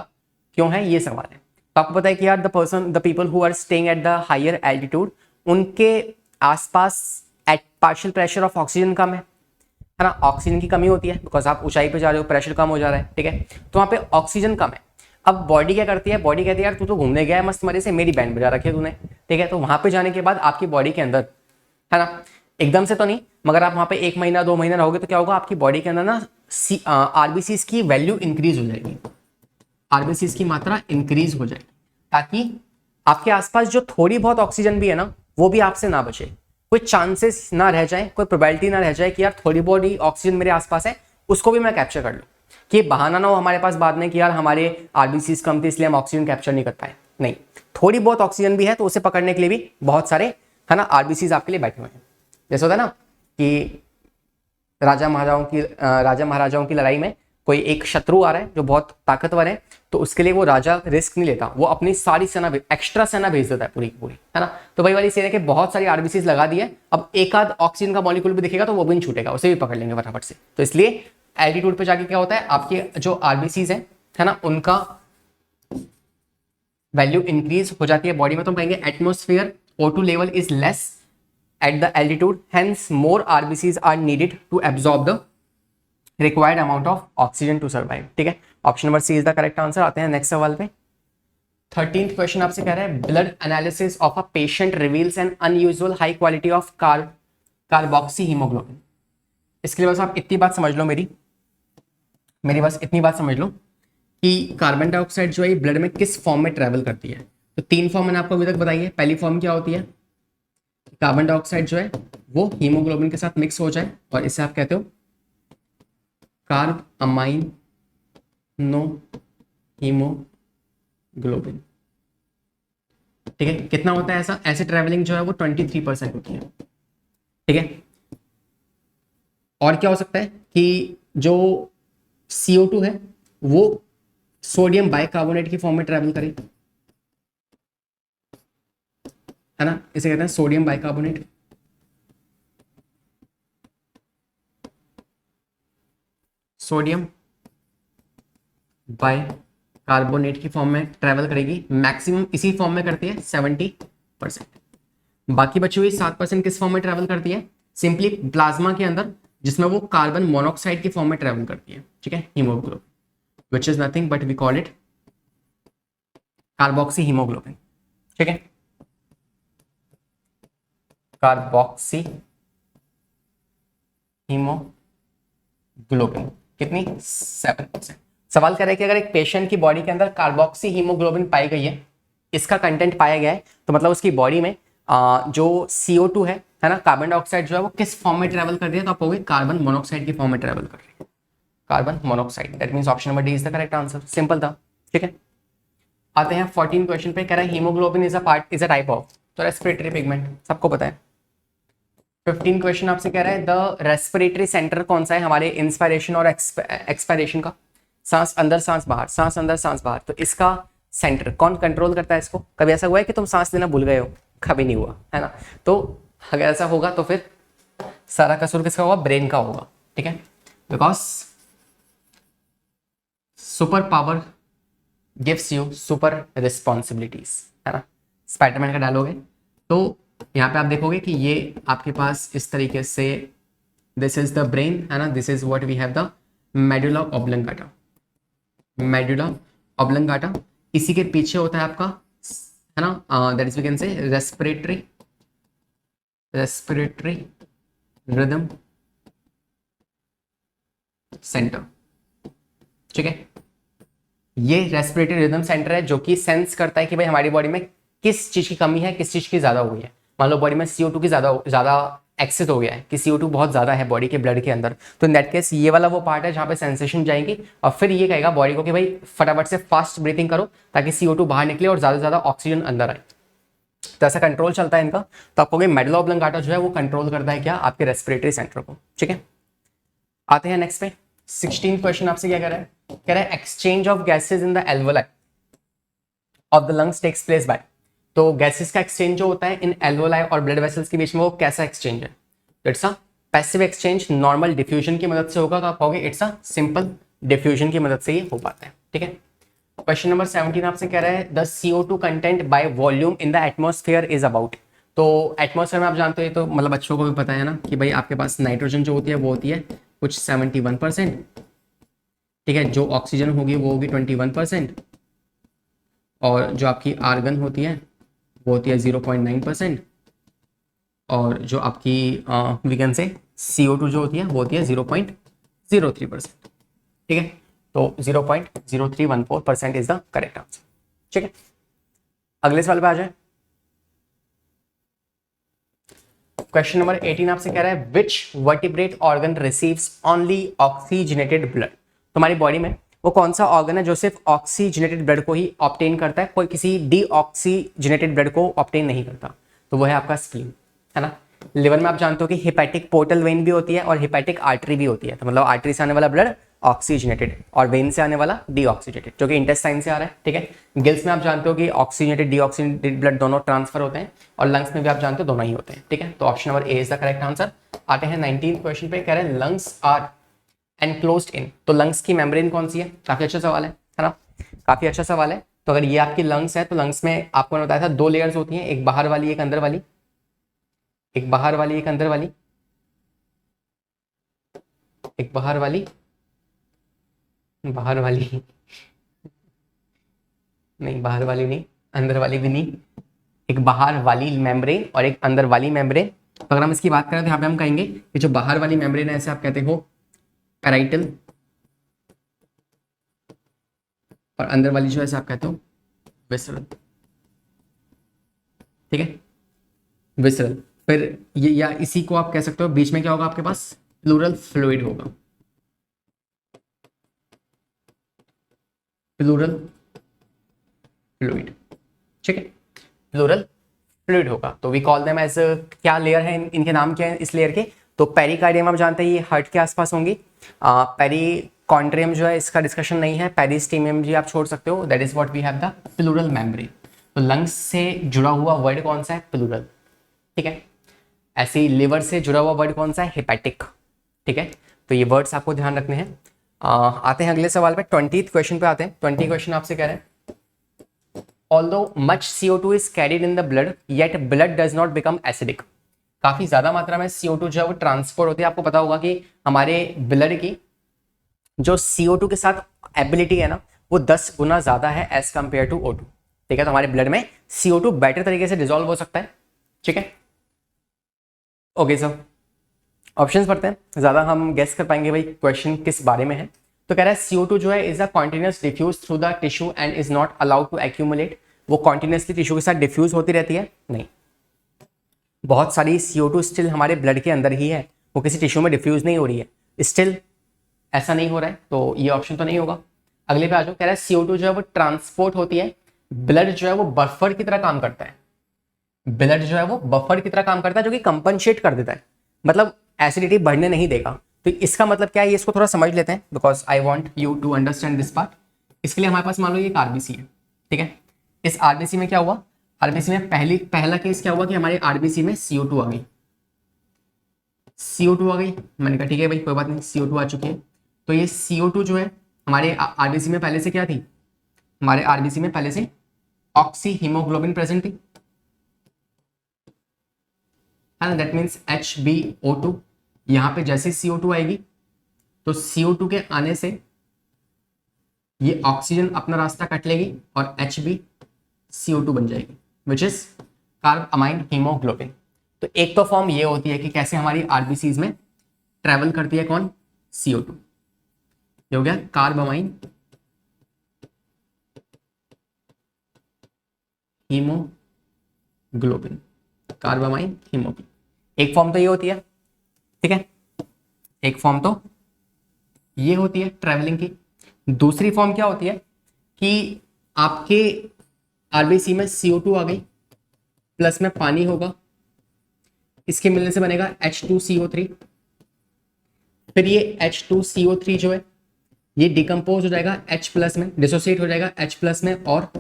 क्यों है, ये सवाल है। तो आपको पता है कि यार the people who are staying at the higher altitude, उनके आसपास at partial pressure of oxygen कम है ना, ऑक्सीजन की कमी होती है, बिकॉज आप ऊंचाई पे जा रहे हो, प्रेशर कम हो जा रहा है, ठीक है। तो वहां पे ऑक्सीजन कम है। अब बॉडी क्या करती है? बॉडी कहती है यार तू तो घूमने गया है मस्त मजे से, मेरी बैंड बजा रखी है तूने, ठीक है। तो वहां पे जाने के बाद आपकी बॉडी के अंदर, है ना, एकदम से तो नहीं, मगर आप वहां पे 1 महीना 2 महीना रहोगे तो क्या होगा, आपकी बॉडी के अंदर ना आरबीसी की वैल्यू इंक्रीज हो जाएगी, आरबीसी की मात्रा इंक्रीज हो जाएगी, ताकि आपके आसपास जो थोड़ी बहुत ऑक्सीजन भी है ना वो भी आपसे ना बचे, कोई चांसेस ना रह जाए, कोई प्रोबेबिलिटी ना रह जाए कि यार थोड़ी बॉडी ऑक्सीजन मेरे आसपास है, उसको भी मैं कैप्चर कर लूँ, कि बहाना ना हो हमारे पास बाद में कि यार हमारे आरबीसी कम थी इसलिए हम ऑक्सीजन कैप्चर नहीं कर पाए। नहीं, थोड़ी बहुत ऑक्सीजन भी है तो उसे पकड़ने के लिए भी बहुत सारे, है ना, आरबीसी आपके लिए बैठे हुए हैं। जैसे होता है ना कि राजा महाराजाओं की लड़ाई में कोई एक शत्रु आ रहा है जो बहुत ताकतवर है, तो उसके लिए वो राजा रिस्क नहीं लेता, वो अपनी सारी सेना एक्स्ट्रा सेना भेज देता है पूरी की पूरी, है ना। तो वही वाली सेना के बहुत सारी आरबीसी लगा दी है, अब एक आध ऑक्सीजन का मॉलिक्यूल भी दिखेगा तो वो भी नहीं छूटेगा, उसे भी पकड़ लेंगे फटाफट से। तो इसलिए एल्टीट्यूड पे जाके क्या होता है, आपके जो आरबीसीज है ना, उनका वैल्यू इंक्रीज हो जाती है बॉडी में। तो हम कहेंगे atmosphere O2 level is less at the altitude, hence more RBCs are needed to absorb the required amount of oxygen to survive. ठीक है, option number C is the correct answer. आते हैं नेक्स्ट सवाल पे। 13th क्वेश्चन आपसे कह रहा है blood analysis of a patient reveals N unusual high quality of carboxy haemoglobin. इसके लिए बस आप इतनी बात समझ लो, मेरी बस इतनी बात समझ लो कि कार्बन डाइऑक्साइड जो है ब्लड में किस फॉर्म में ट्रेवल करती है। तो 3 फॉर्म मैंने आपको अभी तक बताई है। पहली फॉर्म क्या होती है, कार्बन डाइऑक्साइड जो है वो हीमोग्लोबिन के साथ मिक्स हो जाए और इसे आप कहते हो कार्ब अमाइन नो हीमोग्लोबिन। ठीक है, कितना होता है ऐसा, ऐसे ट्रेवलिंग जो है वो 23% होती है। ठीक है, और क्या हो सकता है कि जो CO2 है वो सोडियम बाइकार्बोनेट की फॉर्म में ट्रेवल करे, है ना, इसे कहते हैं सोडियम बाइकार्बोनेट। सोडियम बाइकार्बोनेट की फॉर्म में ट्रेवल करेगी, मैक्सिमम इसी फॉर्म में करती है 70%। बाकी बची हुई 7% किस फॉर्म में ट्रेवल करती है, सिंपली प्लाज्मा के अंदर, जिसमें वो कार्बन मोनोऑक्साइड की फॉर्म में ट्रेवल करती है। ठीक है, haemoglobin which is nothing but we call it carboxy haemoglobin. ठीक है, कार्बोक्सी हीमोग्लोबिन कितनी, 7%। सवाल कर रहा है कि अगर एक पेशेंट की बॉडी के अंदर कार्बोक्सी हीमोग्लोबिन पाई गई है, इसका कंटेंट पाया गया है, तो मतलब उसकी बॉडी में जो CO2 है ना, कार्बन डाइऑक्साइड जो है वो किस फॉर्म में ट्रेवल कर रही है, तो आप कहोगे कार्बन मोनोऑक्साइड की फॉर्म में ट्रेवल कर रही है, carbon monoxide. That means option number D is the correct answer. Simple था। ठीक है, आते हैं 14 क्वेश्चन पे। कह रहा है haemoglobin is a type of, तो रेस्पिरेटरी पिगमेंट सबको पता है। 15 क्वेश्चन आपसे कह रहा है द रेस्पिरेटरी सेंटर कौन सा है हमारे इंस्पायरेशन और एक्सपायरेशन का, सांस अंदर सांस बाहर, सांस अंदर सांस बाहर, तो इसका सेंटर कौन कंट्रोल करता है इसको। कभी ऐसा हुआ है कि तुम सांस लेना भूल गए हो, कभी नहीं हुआ, है ना। तो अगर ऐसा होगा तो फिर सारा कसूर किसका होगा, ब्रेन का होगा। ठीक है, because super power gives you super responsibilities, है ना, स्पाइडरमैन का डायलॉग है। तो यहाँ पे आप देखोगे कि ये आपके पास इस तरीके से, दिस इज द ब्रेन, है ना, this is what we have the medulla oblongata, medulla oblongata. इसी के पीछे होता है आपका, है ना, that is we can say respiratory rhythm centre. ठीक है, ये रेस्पिरेटरी रिदम सेंटर है जो कि सेंस करता है कि भाई हमारी बॉडी में किस चीज की कमी है, किस चीज की ज्यादा हो गई है। मान लो बॉडी में CO2 की ज्यादा एक्सेस हो गया है कि CO2 बहुत ज्यादा है बॉडी के ब्लड के अंदर, तो इन दैट केस ये वाला वो पार्ट है जहां पे सेंसेशन जाएंगी और फिर ये कहेगा बॉडी को कि भाई फटाफट से फास्ट ब्रीथिंग करो ताकि CO2 बाहर निकले और ज्यादा से ज्यादा ऑक्सीजन अंदर आए। तो ऐसा कंट्रोल चलता है इनका। तो आपको मेडुला ऑब्लंगाटा जो है वो कंट्रोल करता है क्या, आपके रेस्पिरेटरी सेंटर को। ठीक है, आते हैं नेक्स्ट पे। 16 क्वेश्चन आपसे क्या कह रहा है, कह रहा है exchange of gases in the alveoli of the lungs takes place by. तो गैसेस का एक्सचेंज जो होता है इन एल्वोलाई और ब्लड वेसल्स के बीच में, वो कैसा एक्सचेंज है, it's a passive exchange, normal diffusion की मदद से होगा। तो आप कहोगे इट्स अ सिंपल डिफ्यूजन की मदद से ये हो पाता है। ठीक है, क्वेश्चन नंबर 17 आपसे कह रहा है the CO2 content by volume in the atmosphere is about. तो एटमॉस्फेयर में आप जानते हो, ये तो मतलब बच्चों को भी पता है ना कि भाई आपके पास नाइट्रोजन जो होती है वो होती है कुछ 71%। ठीक है, जो ऑक्सीजन होगी वो होगी 21%, और जो आपकी आर्गन होती है वो होती है 0.9%, और जो आपकी वीगन से CO2 जो होती है वो होती है 0.03%। ठीक है, तो 0.0314% इज द करेक्ट आंसर। ठीक है, अगले सवाल पे आ जाए। क्वेश्चन नंबर 18 आपसे कह रहा है which vertebrate organ receives only oxygenated blood. तुम्हारी बॉडी में वो कौन सा ऑर्गन है जो सिर्फ ऑक्सीजनेटेड ब्लड को ही ऑब्टेन करता है, कोई किसी डीऑक्सीजनेटेड ब्लड को ऑब्टेन नहीं करता। तो वो है आपका स्प्लीन, है ना। लिवर में आप जानते हो कि हेपेटिक पोर्टल वेन भी होती है और हेपेटिक आर्टरी भी होती है, तो मतलब आर्टरी से आने वाला ब्लड ऑक्सीजनेटेड और वेन से आने वाला डीऑक्सीजनेटेड, जो कि इंटेस्टाइन से आ रहा है, ठीक है। गिल्स में आप जानते हो कि ऑक्सीजनेटेड डीऑक्सीजनेटेड ब्लड दोनों ट्रांसफर होते हैं, और लंग्स में भी आप जानते हो दोनों ही होते हैं, ठीक है। तो option number A is the correct answer. आते हैं 19th क्वेश्चन पे, कह रहे हैं लंग्स आर एनक्लोज्ड इन, तो लंग्स की मेम्ब्रेन कौन सी है? काफी अच्छा सवाल है ना, काफी अच्छा सवाल है। तो अगर ये आपकी लंग्स है तो लंग्स में आपको बताया था 2 लेयर्स होती हैं, एक बाहर वाली एक अंदर वाली, एक बाहर वाली एक अंदर वाली, एक बाहर वाली, बाहर वाली नहीं, बाहर वाली नहीं, अंदर वाली भी नहीं, एक बाहर वाली मेम्ब्रेन और एक अंदर वाली मेम्ब्रेन। तो अगर हम इसकी बात करें तो यहाँ पे हम कहेंगे कि जो बाहर वाली मेम्ब्रेन है, ऐसे आप कहते हो पैराइटल, और अंदर वाली जो है ऐसे आप कहते हो विसरल, ठीक है, विसरल। फिर ये या इसी को आप कह सकते हो बीच में क्या होगा आपके पास? प्लूरल फ्लूइड होगा, प्लूरल फ्लूइड, ठीक है, प्लूरल फ्लूइड होगा। तो वी कॉल देम एज, क्या लेयर है, इनके नाम क्या है इस लेयर के? तो पेरिकार्डियम आप जानते हैं ये हार्ट के आसपास होंगी, पेरिकॉन्ड्रियम जो है इसका डिस्कशन नहीं है, पेरिस्टीमियम जी आप छोड़ सकते हो, that is what we have the pleural membrane. तो लंग्स से जुड़ा हुआ वर्ड कौन सा है? प्लूरल, ठीक है। ऐसे ही लिवर से जुड़ा हुआ वर्ड कौन सा है? हेपेटिक, ठीक है। तो ये वर्ड्स आपको ध्यान रखने हैं। आते हैं अगले सवाल पे, 20th क्वेश्चन पे आते हैं। 20 क्वेश्चन आपसे कह रहे हैं although much CO2 is carried in the blood yet blood does not become acidic। काफी ज्यादा मात्रा में CO2 जो है वो ट्रांसपोर्ट होती है। आपको पता होगा कि हमारे ब्लड की जो CO2 के साथ एबिलिटी है ना, वो 10 गुना ज्यादा है एज कंपेयर टू O2, ठीक है। तो हमारे ब्लड में CO2 बेटर तरीके से डिसॉल्व हो सकता है, ठीक है। ओके सर, ऑप्शंस पढ़ते हैं, ज्यादा हम गेस कर पाएंगे भाई क्वेश्चन किस बारे में है। तो कह रहा है CO2 जो है is a continuous diffuse through the tissue and is not allowed to accumulate. वो कॉन्टिन्यूसली टिश्यू के साथ डिफ्यूज होती रहती है? नहीं, बहुत सारी CO2 स्टिल हमारे ब्लड के अंदर ही है, वो किसी टिश्यू में डिफ्यूज नहीं हो रही है, स्टिल ऐसा नहीं हो रहा है, तो ये ऑप्शन तो नहीं होगा। अगले पे आ जाओ, कह रहा है CO2 जो है वो ट्रांसपोर्ट होती है, ब्लड जो है वो बफर की तरह काम करता है, ब्लड जो है वो बफर की तरह काम करता है, जो कि कंपनसेट कर देता है, मतलब एसिडिटी बढ़ने नहीं देगा। तो इसका मतलब क्या है, ये इसको थोड़ा समझ लेते हैं, because I want you to understand this part. इसके लिए हमारे पास मान लो ये एक आरबीसी है, ठीक है। इस आरबीसी में क्या हुआ? आरबीसी में पहला केस क्या हुआ कि हमारे आरबीसी में CO2 आ गई, CO2 आ गई। मैंने कहा ठीक है भाई कोई बात नहीं, CO2 आ चुकी है। तो ये CO2 जो है हमारे आरबीसी में पहले से क्या थी? हमारे आरबीसी में पहले से ऑक्सी हीमोग्लोबिन प्रेजेंट थी, है ना, दैट मीन्स HbO2। यहाँ पे जैसे CO2 आएगी तो CO2 के आने से ये ऑक्सीजन अपना रास्ता कट लेगी और HbCO2 बन जाएगी, which is carb amine haemoglobin. तो एक तो फॉर्म ये होती है कि कैसे हमारी आरबीसीज में ट्रेवल करती है कौन? CO2। ये हो गया carb amine haemoglobin, carb amine haemoglobin, एक फॉर्म तो ये होती है, ठीक है, एक फॉर्म तो ये होती है ट्रैवलिंग की। दूसरी फॉर्म क्या होती है कि आपके आरबीसी में CO2 आ गई, प्लस में पानी होगा, इसके मिलने से बनेगा H2CO3। फिर ये H2CO3 जो है ये डिकम्पोज हो जाएगा H प्लस में, डिसोसिएट हो जाएगा H प्लस में और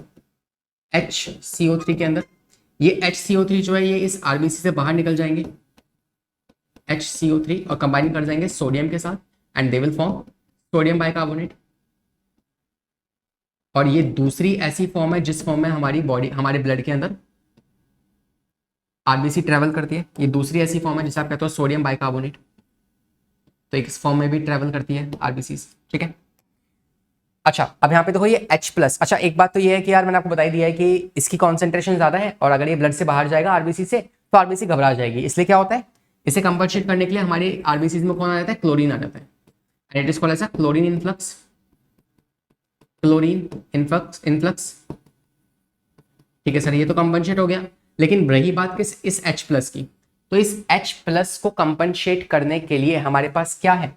HCO3 के अंदर। ये HCO3 जो है ये इस आरबीसी से बाहर निकल जाएंगे, HCO3, और कंबाइन कर जाएंगे सोडियम के साथ and they will form sodium bicarbonate. और ये दूसरी ऐसी फॉर्म है जिस फॉर्म में हमारी बॉडी, हमारे ब्लड के अंदर आरबीसी ट्रेवल करती है। ये दूसरी ऐसी फॉर्म है जिसे आप कहते हो सोडियम बाइकार्बोनेट, तो एक फॉर्म में भी ट्रेवल करती है आरबीसी, ठीक है। अच्छा, अब यहाँ पे देखो ये H प्लस। अच्छा, एक बात तो ये है कि यार मैंने आपको बताई दिया है कि इसकी कॉन्सेंट्रेशन ज्यादा है और अगर ये ब्लड से बाहर जाएगा आरबीसी से तो आरबीसी घबरा जाएगी, इसलिए क्या होता है, इसे कंपनसेट करने के लिए हमारे आरबीसी में कौन आ जाता है? क्लोरीन आ जाता है, and it is called as a chlorine influx, chlorine influx, ठीक है सर। ये तो कंपनसेट हो गया, लेकिन रही बात किस, इस H प्लस की, तो इस H प्लस को कंपनसेट करने के लिए हमारे पास क्या है?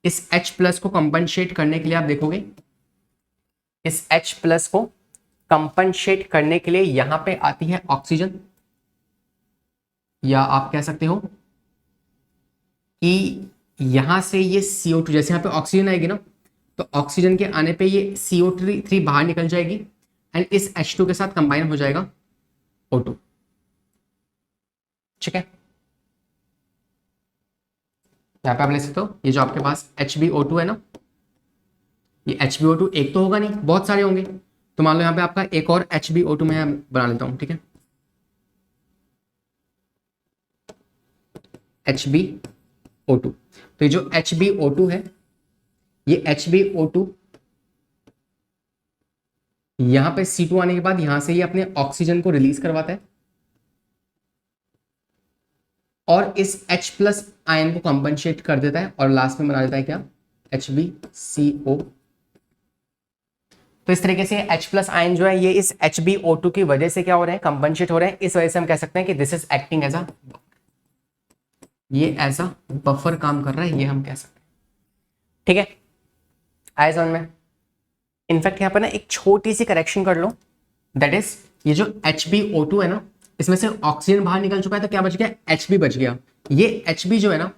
इस H प्लस को कंपनसेट करने के लिए आप देखोगे, इस H प्लस को कंपनसेट करने के लिए यहां पे आती है ऑक्सीजन, या आप कह सकते हो कि यहां से ये CO2, जैसे यहाँ पे ऑक्सीजन आएगी ना, तो ऑक्सीजन के आने पे ये CO3 बाहर निकल जाएगी एंड इस H2 के साथ कंबाइन हो जाएगा O2। ठीक है, यहाँ पे आप ले सकते हो, ये जो आपके पास HbO2 है ना, ये HbO2 एक तो होगा नहीं, बहुत सारे होंगे। तो मान लो यहाँ पे आपका एक और HbO2 मैं बना लेता हूँ। ठीक है, HbO2। तो ये जो HbO2 है, ये HbO2 यहां पे C2 आने के बाद यहां से ये अपने ऑक्सीजन को रिलीज करवाता है और इस H प्लस आयन को कंपनसेट कर देता है और लास्ट में बना देता है क्या, HbCO। तो इस तरीके से H प्लस आयन जो है ये इस HbO2 की वजह से क्या हो रहे हैं, कंपनसेट हो रहे हैं। इस वजह से हम कह सकते हैं कि this is acting as a, ये एज अ बफर काम कर रहा है, ये हम कह सकते हैं। ठीक है, आए समझ में। इनफैक्ट यहाँ पर ना एक छोटी सी करेक्शन कर लो, दैट इज ये जो HbO2 है ना, इसमें से ऑक्सीजन बाहर निकल चुका है, तो क्या बच गया, Hb बच गया। ये Hb जो है ना,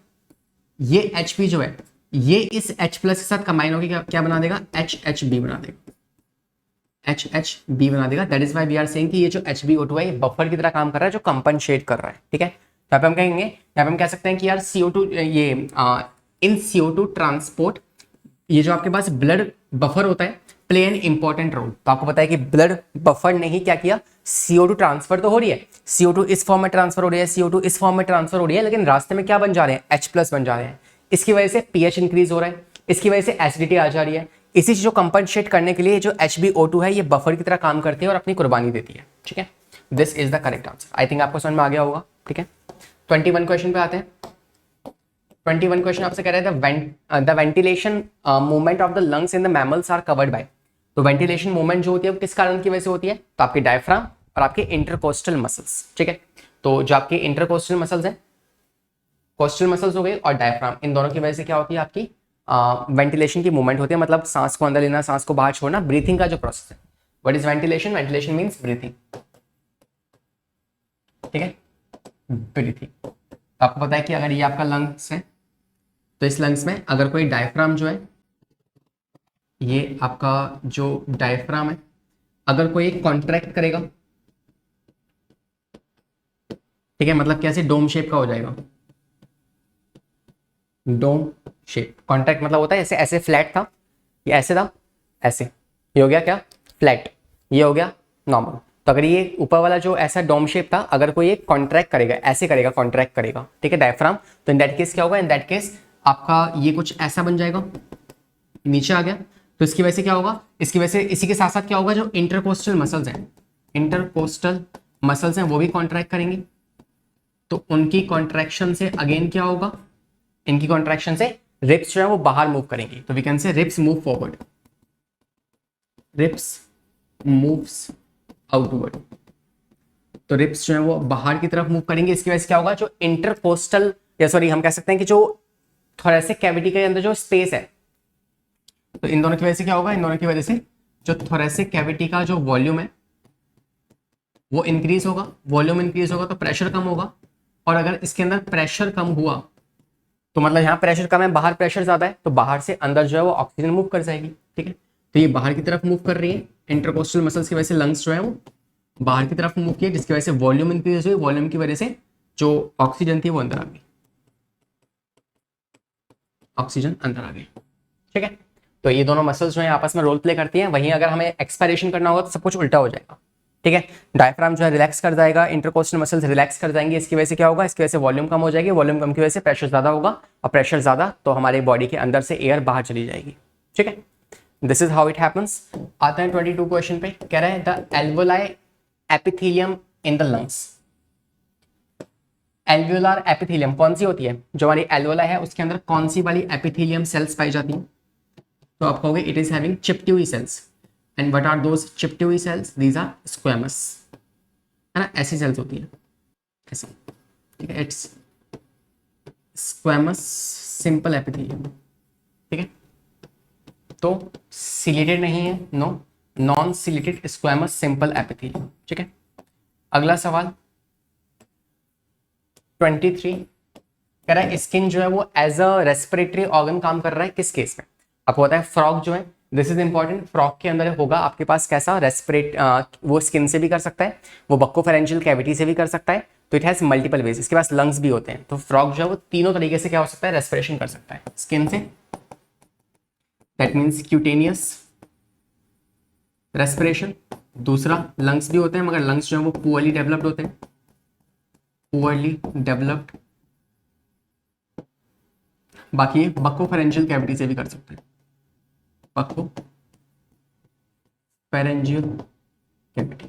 ये Hb जो है ये इस H प्लस के साथ कंबाइन होकर क्या बना देगा, HHB बना देगा, HHB बना देगा। That is why we are saying कि ये जो HbO2 है ये बफर की तरह काम कर रहा है, जो कंपनसेट कर रहा है। ठीक है, यहाँ पे हम कहेंगे, यहाँ पे हम कह सकते हैं कि यार CO2 ये इन CO2 ट्रांसपोर्ट, ये जो आपके पास ब्लड बफर होता है, प्ले एन इंपॉर्टेंट रोल। तो आपको पता है कि ब्लड बफर ने ही क्या किया, CO2 ट्रांसफर तो हो रही है, CO2 इस फॉर्म में ट्रांसफर हो रही है, CO2 इस फॉर्म में ट्रांसफर हो रही है, लेकिन रास्ते में क्या बन जा रहे हैं, H प्लस बन जा रहे हैं। इसकी वजह से pH इंक्रीज हो रहा है, इसकी वजह से एसिडिटी आ जा रही है। इसी चीज को कंपनसेट करने के लिए जो HbO2 है ये बफर की तरह काम करती है और अपनी कुर्बानी देती है। ठीक है, this is the correct answer. I think आपको समझ में आ गया होगा। ठीक है, 21 क्वेश्चन पे आते हैं। 21 क्वेश्चन आपसे कह रहे थे the ventilation movement of the lungs in the mammals are covered by. तो वेंटिलेशन मूवमेंट जो होती है वो किस कारण की वजह से होती है, तो आपके डायफ्राम और आपके इंटरकोस्टल मसल्स। ठीक है, तो जो आपके इंटरकोस्टल मसल्स हैं, कोस्टल मसल्स हो गए और डायफ्राम, इन दोनों की वजह से क्या होती है, आपकी वेंटिलेशन की मूवमेंट होती है, मतलब सांस को अंदर लेना, सांस को बाहर छोड़ना, ब्रीथिंग का जो प्रोसेस है। What is ventilation, ventilation means breathing. ठीक है, ब्रीथिंग। आपको पता है कि अगर ये आपका लंग्स है, तो इस लंग्स में अगर कोई डायफ्राम जो है, ये आपका जो डायफ्राम है, अगर कोई एक कॉन्ट्रैक्ट करेगा, ठीक है, मतलब कैसे, डोम शेप का हो जाएगा, डोम शेप। कॉन्ट्रैक्ट मतलब होता है ऐसे, ऐसे फ्लैट था, ये ऐसे था, ऐसे, ये हो गया क्या, फ्लैट, ये हो गया नॉर्मल। तो अगर ये ऊपर वाला जो ऐसा डोम शेप था, अगर कोई एक कॉन्ट्रैक्ट करेगा, ऐसे करेगा, कॉन्ट्रैक्ट करेगा, ठीक है, डायफ्राम, तो इन दैट केस क्या होगा, इन दैट केस आपका ये कुछ ऐसा बन जाएगा, नीचे आ गया। तो इसकी वजह से क्या होगा, इसकी वजह से इसी के साथ साथ क्या होगा, जो इंटरकोस्टल मसल्स हैं, इंटरकोस्टल मसल्स हैं, वो भी कॉन्ट्रैक्ट करेंगे। तो उनकी कॉन्ट्रैक्शन से अगेन क्या होगा, इनकी कॉन्ट्रैक्शन से रिप्स जो है वो बाहर मूव करेंगी। तो we can say ribs move forward, ribs moves outward. तो रिप्स जो है वो बाहर की तरफ मूव करेंगे। इसकी वजह से क्या होगा, जो इंटरकोस्टल, या सॉरी हम कह सकते हैं कि जो थोरेसिक कैविटी के अंदर जो स्पेस है, तो इन दोनों की वजह से क्या होगा, इन दोनों की वजह से जो थोरेसिक कैविटी का जो वॉल्यूम है वो इंक्रीज होगा। वॉल्यूम इंक्रीज होगा तो प्रेशर कम होगा, और अगर इसके अंदर प्रेशर कम हुआ तो मतलब यहाँ प्रेशर कम है, बाहर प्रेशर ज्यादा है, तो बाहर से अंदर जो है वो ऑक्सीजन मूव कर जाएगी। ठीक है, तो ये बाहर की तरफ मूव कर रही है, इंटरकोस्टल मसल्स की वजह से लंग्स जो है वो बाहर की तरफ मूव किया, जिसकी वजह से वॉल्यूम इंक्रीज हुई, वॉल्यूम की वजह से जो ऑक्सीजन थी वो अंदर आ गई, ऑक्सीजन अंदर आ गई। ठीक है, तो ये दोनों मसल्स जो है आपस में रोल प्ले करती हैं। वहीं अगर हमें एक्सपायरेशन करना होगा तो सब कुछ उल्टा हो जाएगा। ठीक है, डायफ्राम जो है रिलैक्स कर जाएगा, इंटरकोस्टल मसल्स रिलैक्स कर जाएंगे। इसकी वजह से क्या होगा, इसकी वजह से वॉल्यूम कम हो जाएगी, वॉल्यूम कम की वजह से प्रेशर ज्यादा होगा, और प्रेशर ज्यादा तो हमारे बॉडी के अंदर से एयर बाहर चली जाएगी। ठीक है, this is how it happens. आते हैं 22 क्वेश्चन पे, कह रहे हैं the alveoli epithelium in the lungs. Alveolar epithelium कौन सी होती है, जो हमारी एल्वोलाई है उसके अंदर कौन सी वाली एपिथेलियम सेल्स पाई जाती हैं, तो आप कहोगे इट इज हैविंग चिप्ट्यूई cells. And what are those चिप्ट्यूई सेल्स, दीज आर स्क्वेमस, है ना, ऐसी सेल्स होती है ऐसी। ठीक है, इट्स स्क्वेमस सिंपल एपिथेलियम। ठीक है, तो सिलेटेड नहीं है, no, non ciliated squamous simple epithelium. ठीक है, अगला सवाल, 23 कह रहा है स्किन जो है वो एज अ रेस्पिरेटरी ऑर्गन काम कर रहा है किस केस में? आपको पता है फ्रॉग जो है, दिस इज इंपॉर्टेंट, फ्रॉग के अंदर होगा आपके पास कैसा रेस्पिरेट, वो स्किन से भी कर सकता है, वो बक्कोफेरेंजियल कैविटी से भी कर सकता है, तो इट हैज मल्टीपल वेज, इसके पास लंग्स भी होते हैं। तो फ्रॉग जो है वो तीनों तरीके से क्या हो सकता है, रेस्पिरेशन कर सकता है स्किन से, दैट मीन्स क्यूटेनियस रेस्पिरेशन। दूसरा लंग्स भी होते हैं, मगर लंग्स जो है वो पुअरली डेवलप्ड होते हैं, पुअरली डेवलप्ड। बाकी ये बक्कोफेरेंजियल कैविटी से भी कर सकते हैं, बक्कोफेरेंजियल कैविटी,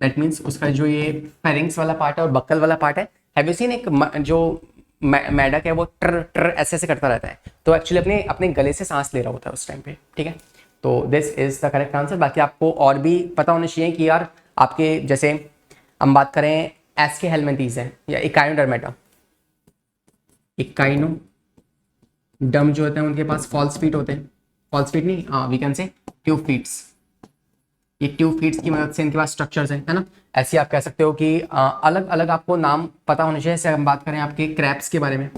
दैट मीन्स उसका जो ये फेरिंग्स वाला पार्ट है और बक्कल वाला पार्ट है, हैव यू सीन एक जो मेढक है वो ट्र ट्र ऐसे ऐसे करता रहता है, तो एक्चुअली अपने अपने गले से सांस ले रहा होता है उस टाइम पे, ठीक है। तो this is the correct answer. बाकी आपको और भी पता होना चाहिए कि यार आपके जैसे हम बात करें एस्के हेलमिंथीज है या इकाइनोडर्मेटा, इकाइनोडर्म जो होते हैं उनके पास फॉल्स फीट होते हैं, फॉल्स फीट नहीं, we can say tube feets, ये ट्यूब फीट्स की मदद से इनके पास स्ट्रक्चर्स हैं, है ना। ऐसे आप कह सकते हो कि अलग अलग आपको नाम पता होने चाहिए। जैसे हम बात करें आपके क्रैब्स के बारे में,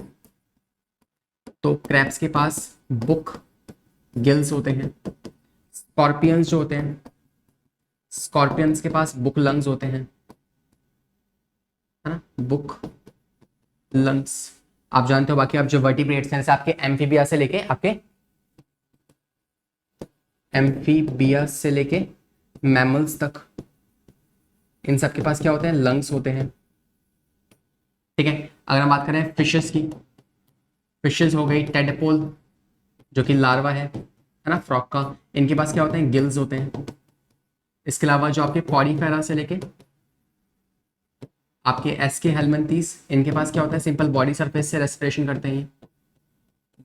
तो क्रैब्स के पास बुक गिल्स होते हैं, स्कॉर्पियंस जो होते हैं, स्कॉर्पियंस के पास बुक लंग्स होते हैं, है ना, बुक लंग्स आप जानते हो। बाकी आप जो वर्टिब्रेट्स हैं जैसे आपके एम्फीबिया से लेके मैमल्स तक, इन सब के पास क्या होते हैं, लंग्स होते हैं, ठीक है। अगर हम बात करें फिशेस की, फिशेस हो गई, टेडपोल जो कि लार्वा है ना फ्रॉग का, इनके पास क्या होते हैं, गिल्स होते हैं। इसके अलावा जो आपके पॉडीफेरा से लेके आपके एस्के हेलमिंथीज, इनके पास क्या होता है, सिंपल बॉडी सरफेस से रेस्पिरेशन करते हैं,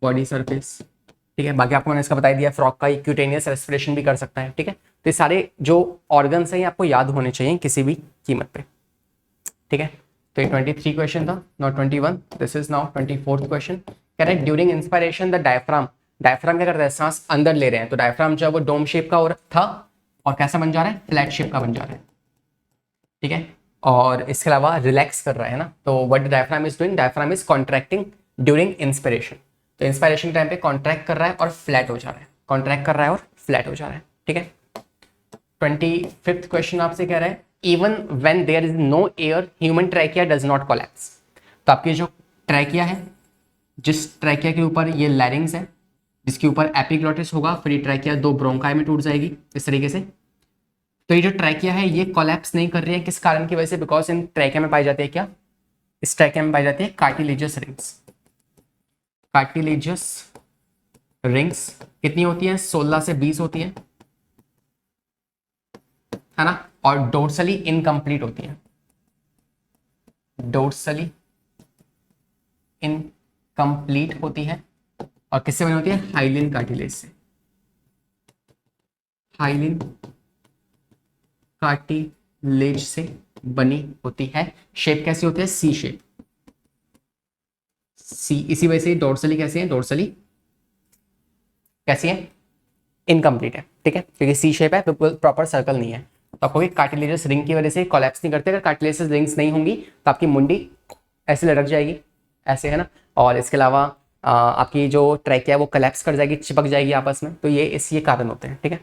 बॉडी सरफेस, ठीक है। बाकी आपको मैंने इसका बता दिया, फ्रॉग का क्यूटेनियस रेस्पिरेशन भी कर सकता है, ठीक है। तो ये सारे जो ऑर्गन्स हैं ये आपको याद होने चाहिए किसी भी कीमत पे, ठीक है। तो ये 23 क्वेश्चन था, not 21, this is now 24th question. कह रहे हैं during inspiration the diaphragm, diaphragm क्या करता है, सांस अंदर ले रहे हैं, तो डायफ्राम जो है वो डोम शेप का था और कैसा बन जा रहा है, फ्लैट शेप का बन जा रहा है, ठीक है। और इसके अलावा रिलैक्स कर रहा है ना, तो what the diaphragm is doing, diaphragm is contracting during inspiration, तो इंस्पायरेशन के टाइम पे कॉन्ट्रैक्ट कर रहा है और फ्लैट हो जा रहा है, कॉन्ट्रैक्ट कर रहा है और फ्लैट हो जा रहा है, ठीक है। 25th क्वेश्चन आपसे कह रहा है even when there is no air human trachea does not collapse, तो आपकी जो ट्रैकिया है, जिस ट्रैकिया के ऊपर ये लैरिंग्स है, जिसके ऊपर एपिग्लॉटिस होगा, फिर ये ट्रैकिया दो ब्रोंकाई में टूट जाएगी इस तरीके से। तो ये जो ट्रैकिया है ये कोलैप्स नहीं कर रही है, किस कारण की वजह से, बिकॉज इन ट्रैकिया में पाई जाती है क्या, इस ट्रैकिया में पाई जाती है कार्टिलेजियस रिंग्स, कार्टिलेजियस रिंग्स कितनी होती है, 16 से 20 होती है ना, और डोर्सली इनकम्प्लीट होती है, डोर्सली इनकम्प्लीट होती है, और किससे बनी होती है, हाइलिन कार्टिलेज से, हाइलिन कार्टिलेज से बनी होती है। शेप कैसी होती है, सी शेप, सी, इसी वजह से डोर्सली कैसी है, डोर्सली कैसी है, इनकम्प्लीट है, ठीक है, क्योंकि सी शेप है, बिल्कुल प्रॉपर सर्कल नहीं है। तो आपको कार्टिलेजस रिंग की वजह से कोलैप्स नहीं करते, अगर कार्टिलेजस रिंग्स नहीं होंगी तो आपकी मुंडी ऐसे लटक जाएगी, ऐसे, है ना, और इसके अलावा आपकी जो ट्रैकिया है वो कोलैप्स कर जाएगी, चिपक जाएगी आपस में, तो ये कारण होते हैं, ठीक है।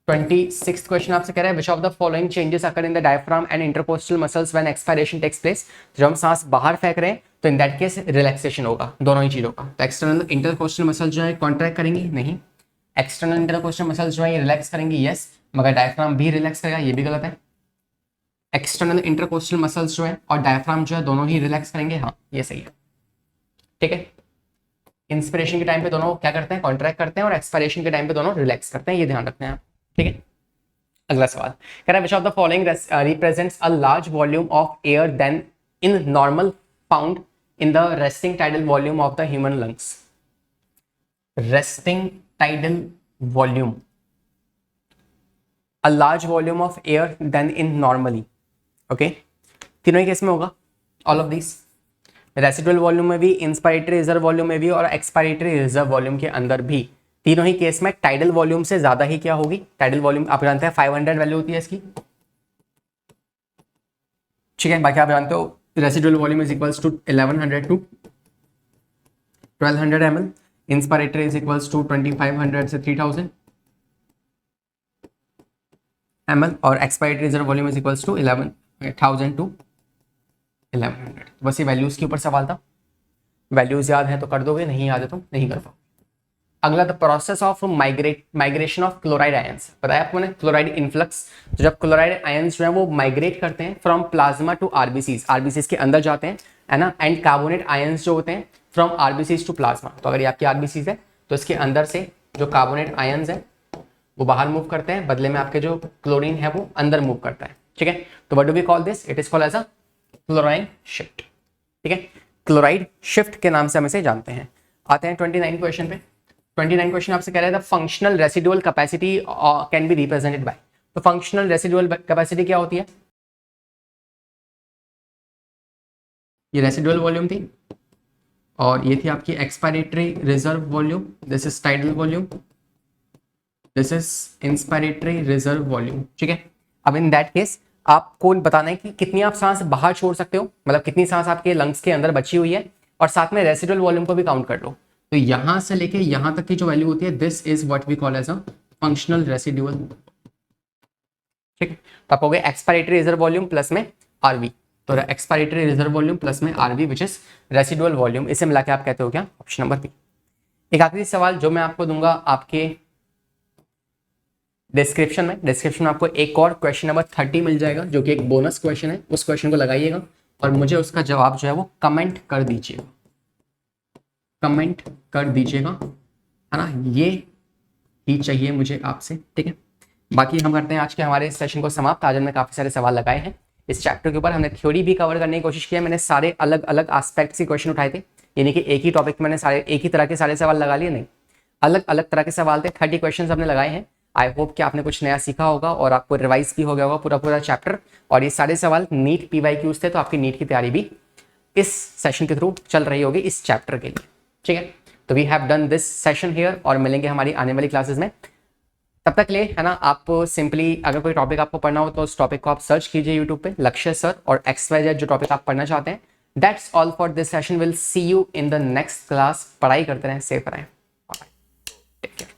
26th क्वेश्चन आपसे कह रहा है which of the following changes occur in the diaphragm and intercostal muscles when expiration takes place, जब हम सांस बाहर फेंक रहे हैं तो इन दैट केस रिलैक्सेशन होगा दोनों ही चीजों का। तो एक्सटर्नल इंटरकोस्टल मसल जो है कॉन्ट्रैक्ट करेंगी, नहीं, एक्सटर्नल इंटरकोस्टल मसल्स जो है ये रिलैक्स करेंगी, यस, मगर डायफ्राम भी रिलैक्स करेगा, ये भी गलत है। एक्सटर्नल इंटरकोस्टल मसल्स जो है और डायफ्राम जो है दोनों ही रिलैक्स करेंगे, हाँ ये सही है, ठीक है। इंस्पिरेशन के टाइम पे दोनों क्या करते हैं, कॉन्ट्रैक्ट करते हैं, और एक्सपायरेशन के टाइम पे दोनों रिलैक्स करते हैं, ये ध्यान रखते हैं आप, ठीक है। अगला सवाल कह रहा है which of the following represents a large volume of air than in normal found in the resting tidal volume of the human lungs, resting tidal volume, a large volume of air than in normally, okay, तीनों ही case में होगा, all of this, residual volume में भी, inspiratory reserve volume में भी, और expiratory reserve volume के अंदर भी, तीनों ही केस में टाइडल वॉल्यूम से ज्यादा ही क्या होगी, टाइडल वॉल्यूम आप जानते हैं 500 वैल्यू होती है इसकी, ठीक है। बाकी आप जानते हो residual volume is equals to 1100 to 1200 ml, inspiratory is equals to 2500 से 3000 ml और expiratory reserve volume is equals to 11,000 to 1100। बस ये वैल्यूज के ऊपर सवाल था, वैल्यूज याद है तो कर दोगे, नहीं याद है तो नहीं कर पाओ। अगला the process of migration of chloride ions, बताया आपको मैंने क्लोराइड इन्फ्लक्स। तो जब क्लोराइड आयंस जो है वो माइग्रेट करते हैं from plasma to RBCs, RBCs के अंदर जाते हैं, है ना, एंड कार्बोनेट आयंस जो होते हैं फ्रॉम आरबीसीज टू प्लाज्मा। तो अगर ये आपकी आरबीसीज है तो इसके अंदर से जो कार्बोनेट आयंस है वो बाहर मूव करते हैं, बदले में आपके जो क्लोरीन है वो अंदर मूव करता है, ठीक है। तो what do we call this, it is called as a chloride shift, ठीक है, क्लोराइड शिफ्ट के नाम से हम इसे जानते हैं। आते हैं 29 क्वेश्चन पे। 29 क्वेश्चन आपसे कह रहा है the functional residual capacity can be represented by. तो फंक्शनल रेसिडुअल कैपेसिटी क्या होती है, ये रेसिडुअल वॉल्यूम थी और ये थी आपकी expiratory reserve volume, this is tidal volume, this is inspiratory reserve volume, ठीक है। अब इन दैट केस आपको बताना है कि कितनी आप सांस बाहर छोड़ सकते हो, मतलब कितनी सांस आपके लंग्स के अंदर बची हुई है, और साथ में रेसिडुअल वॉल्यूम को भी काउंट कर लो। तो यहां से लेके यहां तक की जो वैल्यू होती है, this is what we call as a functional residual, ठीक है। तो आप हो गए एक्सपायरेटरी रिजर्व वॉल्यूम प्लस में आरवी, तो एक्सपायरेटरी रिजर्व वॉल्यूम प्लस में RV which is residual volume, इसे मिला के आप कहते हो क्या, ऑप्शन नंबर बी। एक आखिरी सवाल जो मैं आपको दूंगा आपके डिस्क्रिप्शन में आपको एक और क्वेश्चन नंबर 30 मिल जाएगा जो कि एक बोनस क्वेश्चन है, उस क्वेश्चन को लगाइएगा और मुझे उसका जवाब जो है वो कमेंट कर दीजिएगा, कमेंट कर दीजिएगा, है ना, ये ही चाहिए मुझे आपसे, ठीक है। बाकी हम करते हैं आज के हमारे सेशन को समाप्त। आज हमने काफ़ी सारे सवाल लगाए हैं इस चैप्टर के ऊपर, हमने थ्योरी भी कवर करने की कोशिश की है, मैंने सारे अलग अलग एस्पेक्ट्स के क्वेश्चन उठाए थे, यानी कि एक ही टॉपिक मैंने सारे एक ही तरह के सारे सवाल लगा लिए, नहीं, अलग अलग तरह के सवाल थे, 30 क्वेश्चन हमने लगाए हैं। आई होप कि आपने कुछ नया सीखा होगा और आपको रिवाइज भी हो गया होगा पूरा चैप्टर, और ये सारे सवाल नीट PYQs थे, तो आपकी नीट की तैयारी भी इस सेशन के थ्रू चल रही होगी इस चैप्टर के लिए, ठीक है। तो we have done this session here और मिलेंगे हमारी आने वाली क्लासेस में। तब तक ले, है ना, आप सिंपली अगर कोई टॉपिक आपको पढ़ना हो तो उस टॉपिक को आप सर्च कीजिए यूट्यूब पे, लक्ष्य सर और XYZ जो टॉपिक आप पढ़ना चाहते हैं। That's all for this session, will see you in the next class. पढ़ाई करते रहें, सेफ रहें, टेक केयर।